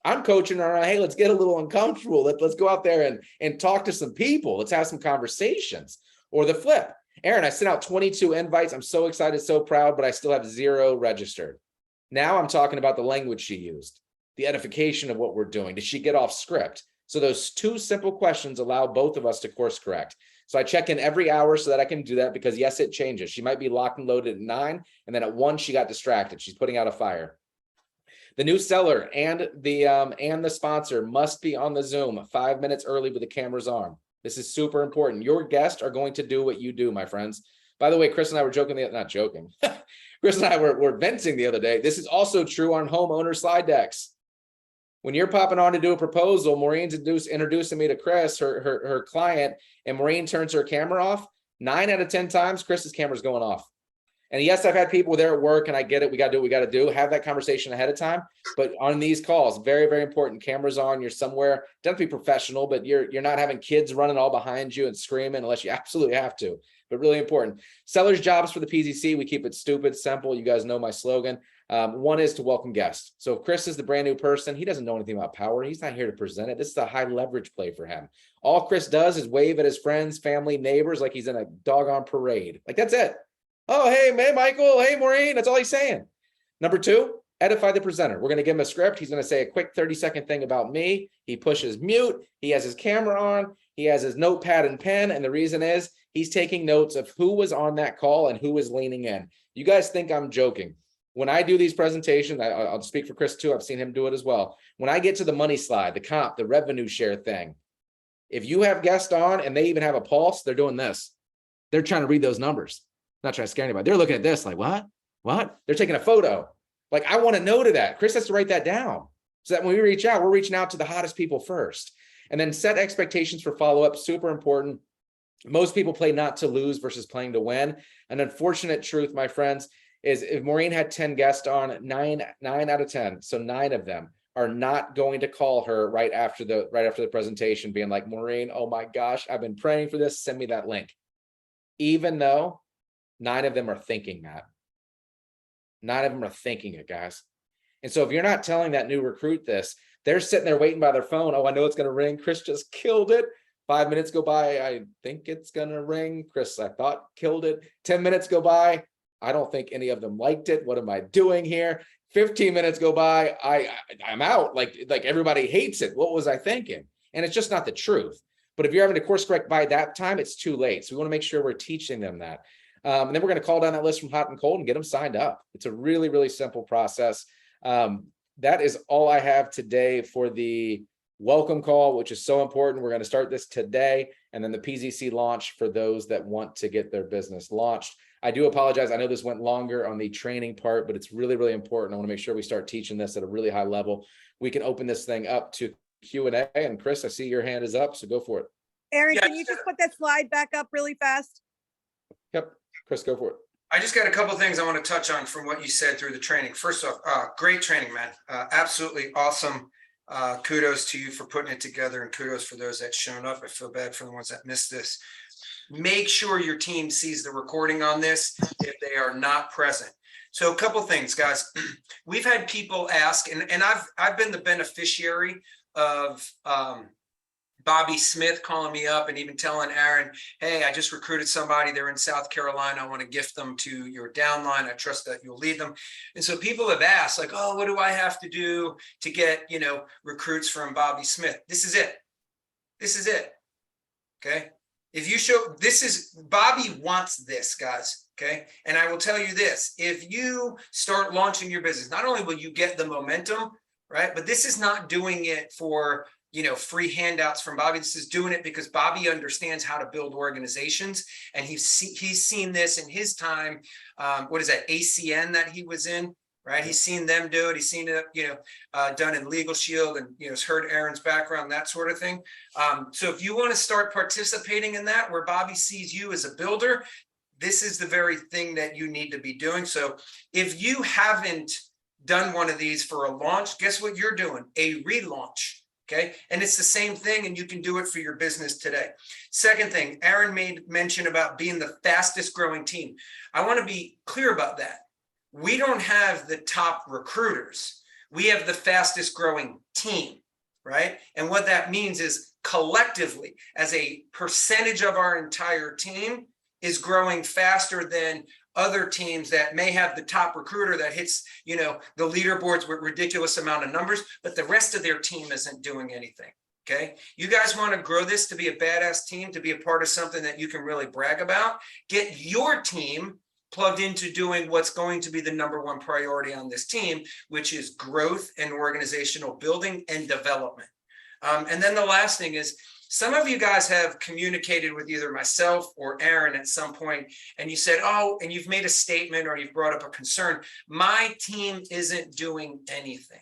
I'm coaching her on, hey, let's get a little uncomfortable. Let's go out there and talk to some people. Let's have some conversations. Or the flip. Aaron, I sent out 22 invites. I'm so excited, so proud, but I still have 0 registered. Now I'm talking about the language she used. the edification of what we're doing? Did she get off script? So those two simple questions allow both of us to course correct. So I check in every hour so that I can do that, because yes, it changes. She might be locked and loaded at 9, and then at 1 she got distracted. She's putting out a fire. The new seller and the sponsor must be on the Zoom 5 minutes early with the cameras on. This is super important. Your guests are going to do what you do, my friends. By the way, Chris and I were joking, not joking. Chris and I were venting the other day. This is also true on homeowner slide decks. When you're popping on to do a proposal, Maureen's introducing me to Chris, her client, and Maureen turns her camera off. 9 out of 10 times, Chris's camera's going off. And yes, I've had people there at work, and I get it. We got to do what we got to do. Have that conversation ahead of time. But on these calls, very, very important. Cameras on. You're somewhere. Doesn't have to be professional, but you're not having kids running all behind you and screaming unless you absolutely have to. But really important. Sellers' jobs for the PZC. We keep it stupid, simple. You guys know my slogan. One is to welcome guests. So if Chris is the brand new person, he doesn't know anything about power. He's not here to present it. This is a high leverage play for him. All Chris does is wave at his friends, family, neighbors like he's in a doggone parade. Like, that's it. Oh, hey, man, Michael. Hey, Maureen. That's all he's saying. Number 2, edify the presenter. We're going to give him a script. He's going to say a quick 30-second thing about me. He pushes mute. He has his camera on. He has his notepad and pen. And the reason is he's taking notes of who was on that call and who was leaning in. You guys think I'm joking. When I do these presentations, I'll speak for Chris too. I've seen him do it as well. When I get to the money slide, the comp, the revenue share thing, if you have guests on and they even have a pulse, they're doing this. They're trying to read those numbers. Not trying to scare anybody. They're looking at this like, what? They're taking a photo. Like, I want to know to that. Chris has to write that down so that when we reach out, we're reaching out to the hottest people first. And then set expectations for follow-up. Super important. Most people play not to lose versus playing to win. An unfortunate truth, my friends, is if Maureen had 10 guests on, 9 out of 10, so 9 of them are not going to call her right after the presentation being like, Maureen, oh my gosh, I've been praying for this. Send me that link. Even though 9 of them are thinking that. 9 of them are thinking it, guys. And so if you're not telling that new recruit this, they're sitting there waiting by their phone. Oh, I know it's going to ring. Chris just killed it. 5 minutes go by. I think it's going to ring. Chris, I thought, killed it. 10 minutes go by. I don't think any of them liked it. What am I doing here? 15 minutes go by. I'm out. Like everybody hates it. What was I thinking? And it's just not the truth. But if you're having to course correct by that time, it's too late. So we want to make sure we're teaching them that. And then we're going to call down that list from hot and cold and get them signed up. It's a really, really simple process. That is all I have today for the welcome call, which is so important. We're going to start this today, and then the PZC launch for those that want to get their business launched. I do apologize. I know this went longer on the training part, but it's really, really important. I want to make sure we start teaching this at a really high level. We can open this thing up to Q&A. And Chris, I see your hand is up, so go for it. Aaron, Yeah, can you just put that slide back up really fast? Yep. Chris, go for it. I just got a couple of things I want to touch on from what you said through the training. First off, great training, man. Absolutely awesome. Kudos to you for putting it together, and kudos for those that shown up. I feel bad for the ones that missed this. Make sure your team sees the recording on this if they are not present. So a couple things, guys. We've had people ask, and I've been the beneficiary of Bobby Smith calling me up and even telling Aaron, hey, I just recruited somebody. They're in South Carolina. I want to gift them to your downline. I trust that you'll lead them. And so people have asked, like, oh, what do I have to do to get, recruits from Bobby Smith? This is it. This is it. Okay. If you show, Bobby wants this, guys. Okay. And I will tell you this, if you start launching your business, not only will you get the momentum, right, but this is not doing it for free handouts from Bobby. This is doing it because Bobby understands how to build organizations, and he's seen this in his time. What is that, ACN that he was in, right? He's seen them do it. He's seen it, done in Legal Shield, and has heard Aaron's background, that sort of thing. So if you want to start participating in that, where Bobby sees you as a builder, this is the very thing that you need to be doing. So if you haven't done one of these for a launch, guess what you're doing? A relaunch. Okay. And it's the same thing, and you can do it for your business today. Second thing, Aaron made mention about being the fastest growing team. I want to be clear about that. We don't have the top recruiters. We have the fastest growing team, right? And what that means is collectively, as a percentage of our entire team, is growing faster than other teams that may have the top recruiter that hits, you know, the leaderboards with ridiculous amount of numbers, but the rest of their team isn't doing anything. Okay. You guys want to grow this to be a badass team, to be a part of something that you can really brag about. Get your team plugged into doing what's going to be the number one priority on this team, which is growth and organizational building and development. And then the last thing is, some of you guys have communicated with either myself or Aaron at some point, and you said, oh, and you've made a statement or you've brought up a concern. My team isn't doing anything.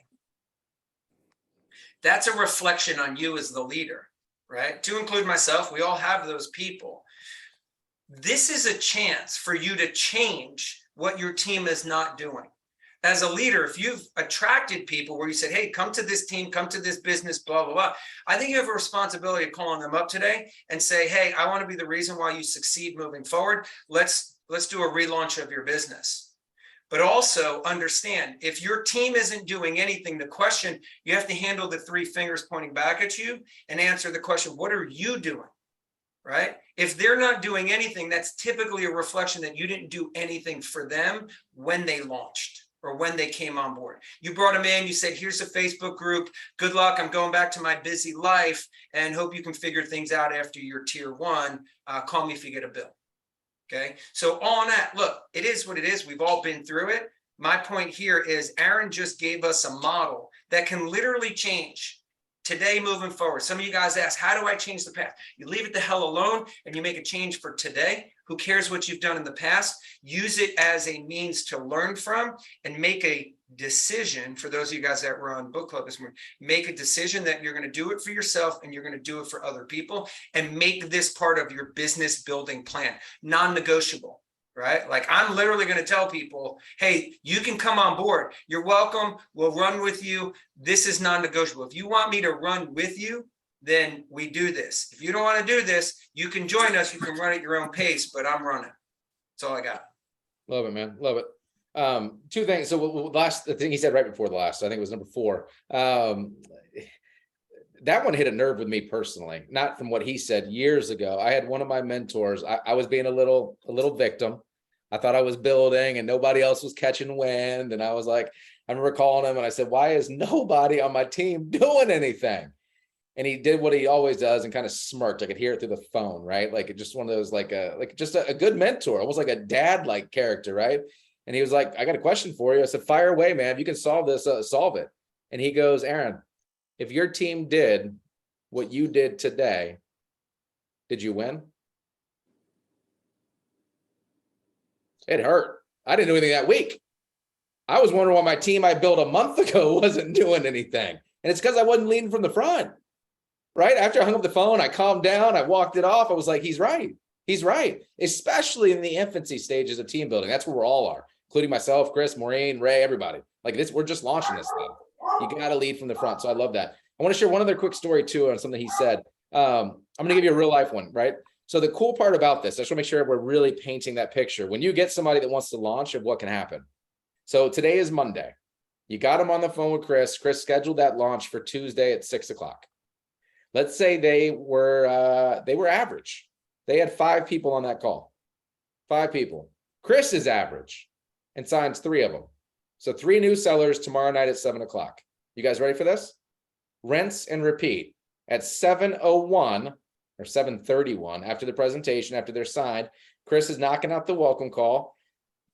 That's a reflection on you as the leader, right? To include myself, we all have those people. This is a chance for you to change what your team is not doing. As a leader, if you've attracted people where you said, hey, come to this team, come to this business, blah, blah, blah. I think you have a responsibility of calling them up today and say, hey, I want to be the reason why you succeed moving forward. Let's do a relaunch of your business. But also understand, if your team isn't doing anything, the question, you have to handle the three fingers pointing back at you and answer the question, what are you doing? Right? If they're not doing anything, that's typically a reflection that you didn't do anything for them when they launched or when they came on board. You brought them in, you said, here's a Facebook group. Good luck. I'm going back to my busy life and hope you can figure things out after your tier one. Call me if you get a bill. Okay. So on that, look, it is what it is. We've all been through it. My point here is Aaron just gave us a model that can literally change today moving forward. Some of you guys ask, how do I change the past? You leave it the hell alone and you make a change for today. Who cares what you've done in the past? Use it as a means to learn from and make a decision. For those of you guys that were on book club this morning, make a decision that you're going to do it for yourself and you're going to do it for other people, and make this part of your business building plan, non-negotiable. Right? Like, I'm literally going to tell people, hey, you can come on board. You're welcome. We'll run with you. This is non-negotiable. If you want me to run with you, then we do this. If you don't want to do this, you can join us. You can run at your own pace, but I'm running. That's all I got. Love it, man. Love it. Two things. So the thing he said right before the last, I think it was number 4. That one hit a nerve with me personally, not from what he said years ago. I had one of my mentors. I was being a little victim. I thought I was building and nobody else was catching wind. And I was like, I remember calling him and I said, why is nobody on my team doing anything? And he did what he always does and kind of smirked. I could hear it through the phone, right? Like, it just one of those, like just a good mentor, almost like a dad-like character, right? And he was like, I got a question for you. I said, fire away, man. If you can solve this, solve it. And he goes, Aaron, if your team did what you did today, did you win? It hurt. I didn't do anything that week. I was wondering why my team I built a month ago wasn't doing anything. And it's because I wasn't leading from the front. Right? After I hung up the phone, I calmed down. I walked it off. I was like, he's right. He's right. Especially in the infancy stages of team building. That's where we all are, including myself, Chris, Maureen, Ray, everybody. Like this, we're just launching this thing. You got to lead from the front. So I love that. I want to share one other quick story too on something he said. I'm going to give you a real life one, right? So the cool part about this, I just want to make sure we're really painting that picture. When you get somebody that wants to launch, of what can happen. So today is Monday. You got them on the phone with Chris. Chris scheduled that launch for Tuesday at 6 o'clock. Let's say they were average. They had 5 people on that call. 5 people. Chris is average and signs 3 of them. So 3 new sellers tomorrow night at 7 o'clock. You guys ready for this? Rinse and repeat. At 7:01 or 7:31 after the presentation, after they're signed, Chris is knocking out the welcome call,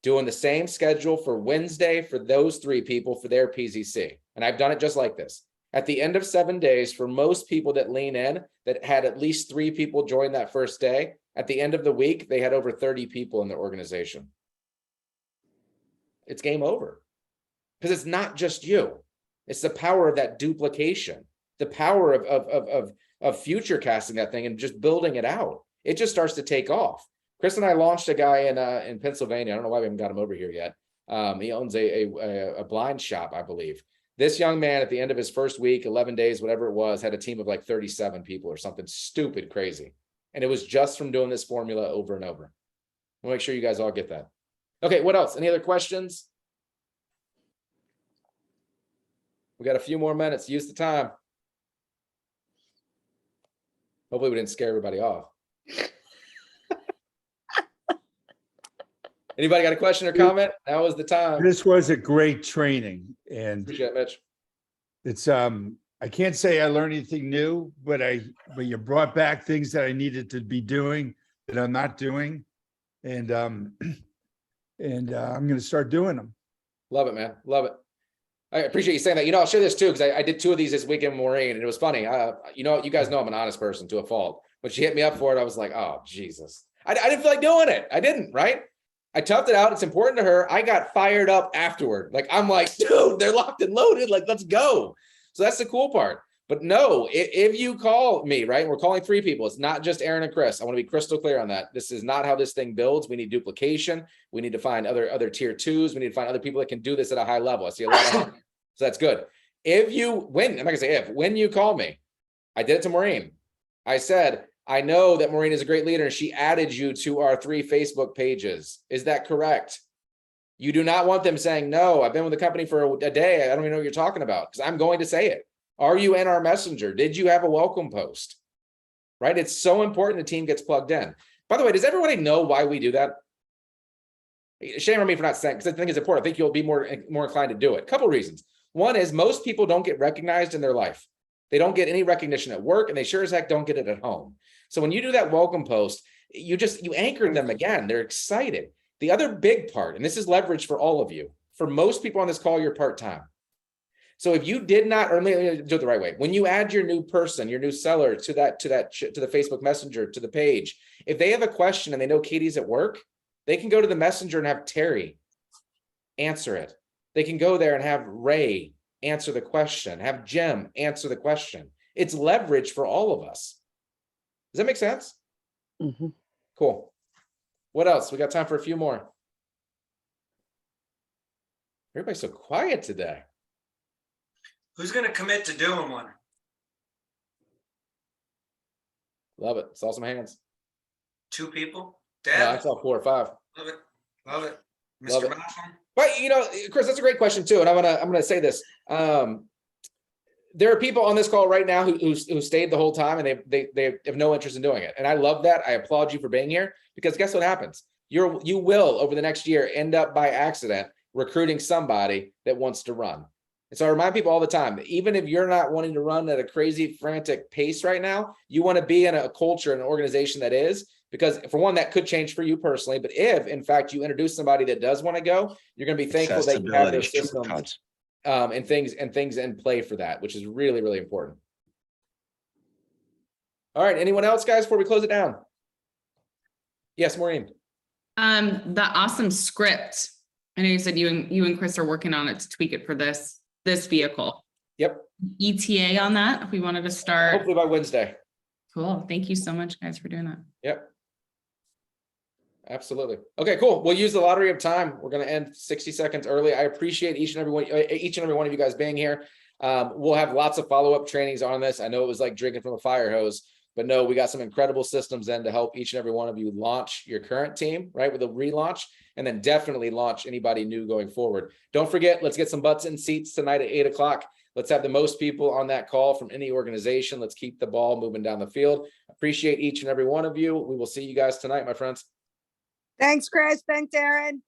doing the same schedule for Wednesday for those 3 people for their PZC. And I've done it just like this. At the end of 7 days, for most people that lean in, that had at least 3 people join that first day, at the end of the week, they had over 30 people in their organization. It's game over. Because it's not just you. It's the power of that duplication, the power of future casting that thing and just building it out. It just starts to take off. Chris and I launched a guy in Pennsylvania. I don't know why we haven't got him over here yet. He owns a blind shop, I believe. This young man at the end of his first week, 11 days, whatever it was, had a team of like 37 people or something stupid crazy. And it was just from doing this formula over and over. I'll make sure you guys all get that. Okay, what else? Any other questions? We got a few more minutes. Use the time. Hopefully we didn't scare everybody off. Anybody got a question or comment? Now is the time. This was a great training, and Appreciate it, Mitch. it's, I can't say I learned anything new, but you brought back things that I needed to be doing that I'm not doing. And, I'm going to start doing them. Love it, man. Love it. I appreciate you saying that. I'll share this too, because I did 2 of these this weekend with Maureen, and it was funny. You guys know I'm an honest person to a fault. When she hit me up for it, I was like, oh, Jesus. I didn't feel like doing it. I didn't, right? I toughed it out. It's important to her. I got fired up afterward. Like, I'm like, dude, they're locked and loaded. Like, let's go. So that's the cool part. But no, if you call me, right, we're calling 3 people. It's not just Aaron and Chris. I want to be crystal clear on that. This is not how this thing builds. We need duplication. We need to find other tier 2s. We need to find other people that can do this at a high level. I see a lot of them. So that's good. I'm not gonna say when you call me, I did it to Maureen. I said, I know that Maureen is a great leader and she added you to our 3 Facebook pages. Is that correct? You do not want them saying, no, I've been with the company for a day. I don't even know what you're talking about, because I'm going to say it. Are you in our messenger? Did you have a welcome post? Right? It's so important the team gets plugged in. By the way, does everybody know why we do that? Shame on me for not saying, because I think it's important. I think you'll be more inclined to do it. A couple of reasons. One is most people don't get recognized in their life. They don't get any recognition at work, and they sure as heck don't get it at home. So when you do that welcome post, you anchor them again. They're excited. The other big part, and this is leverage for all of you, for most people on this call, you're part-time. So if you did not, or let me do it the right way, when you add your new person, your new seller to the Facebook Messenger, to the page, if they have a question and they know Katie's at work, they can go to the messenger and have Terry answer it. They can go there and have Ray answer the question, have Jim answer the question. It's leverage for all of us. Does that make sense? Mm-hmm. Cool. What else? We got time for a few more. Everybody's so quiet today. Who's going to commit to doing one? Love it. Saw some hands. 2 people? No, Dad? I saw 4 or 5. Love it. Love it. Love Mr. it. Malcolm? But Chris, that's a great question too. And I'm gonna say this. There are people on this call right now who stayed the whole time, and they have no interest in doing it. And I love that. I applaud you for being here, because guess what happens? You will over the next year end up by accident recruiting somebody that wants to run. And so I remind people all the time, even if you're not wanting to run at a crazy frantic pace right now, you want to be in a culture and an organization that is, because for one, that could change for you personally. But if in fact you introduce somebody that does want to go, you're going to be thankful that you have those systems and things in play for that, which is really, really important. All right. Anyone else, guys, before we close it down? Yes, Maureen. The awesome script. I know you said you and Chris are working on it to tweak it for this vehicle. Yep. ETA on that, if we wanted to start. Hopefully by Wednesday. Cool. Thank you so much, guys, for doing that. Yep. Absolutely. Okay, cool. We'll use the lottery of time. We're going to end 60 seconds early. I appreciate each and every one of you guys being here. We'll have lots of follow-up trainings on this. I know it was like drinking from a fire hose, but no, we got some incredible systems in to help each and every one of you launch your current team, right, with a relaunch, and then definitely launch anybody new going forward. Don't forget, let's get some butts in seats tonight at 8 o'clock. Let's have the most people on that call from any organization. Let's keep the ball moving down the field. Appreciate each and every one of you. We will see you guys tonight, my friends. Thanks, Chris. Thanks, Aaron.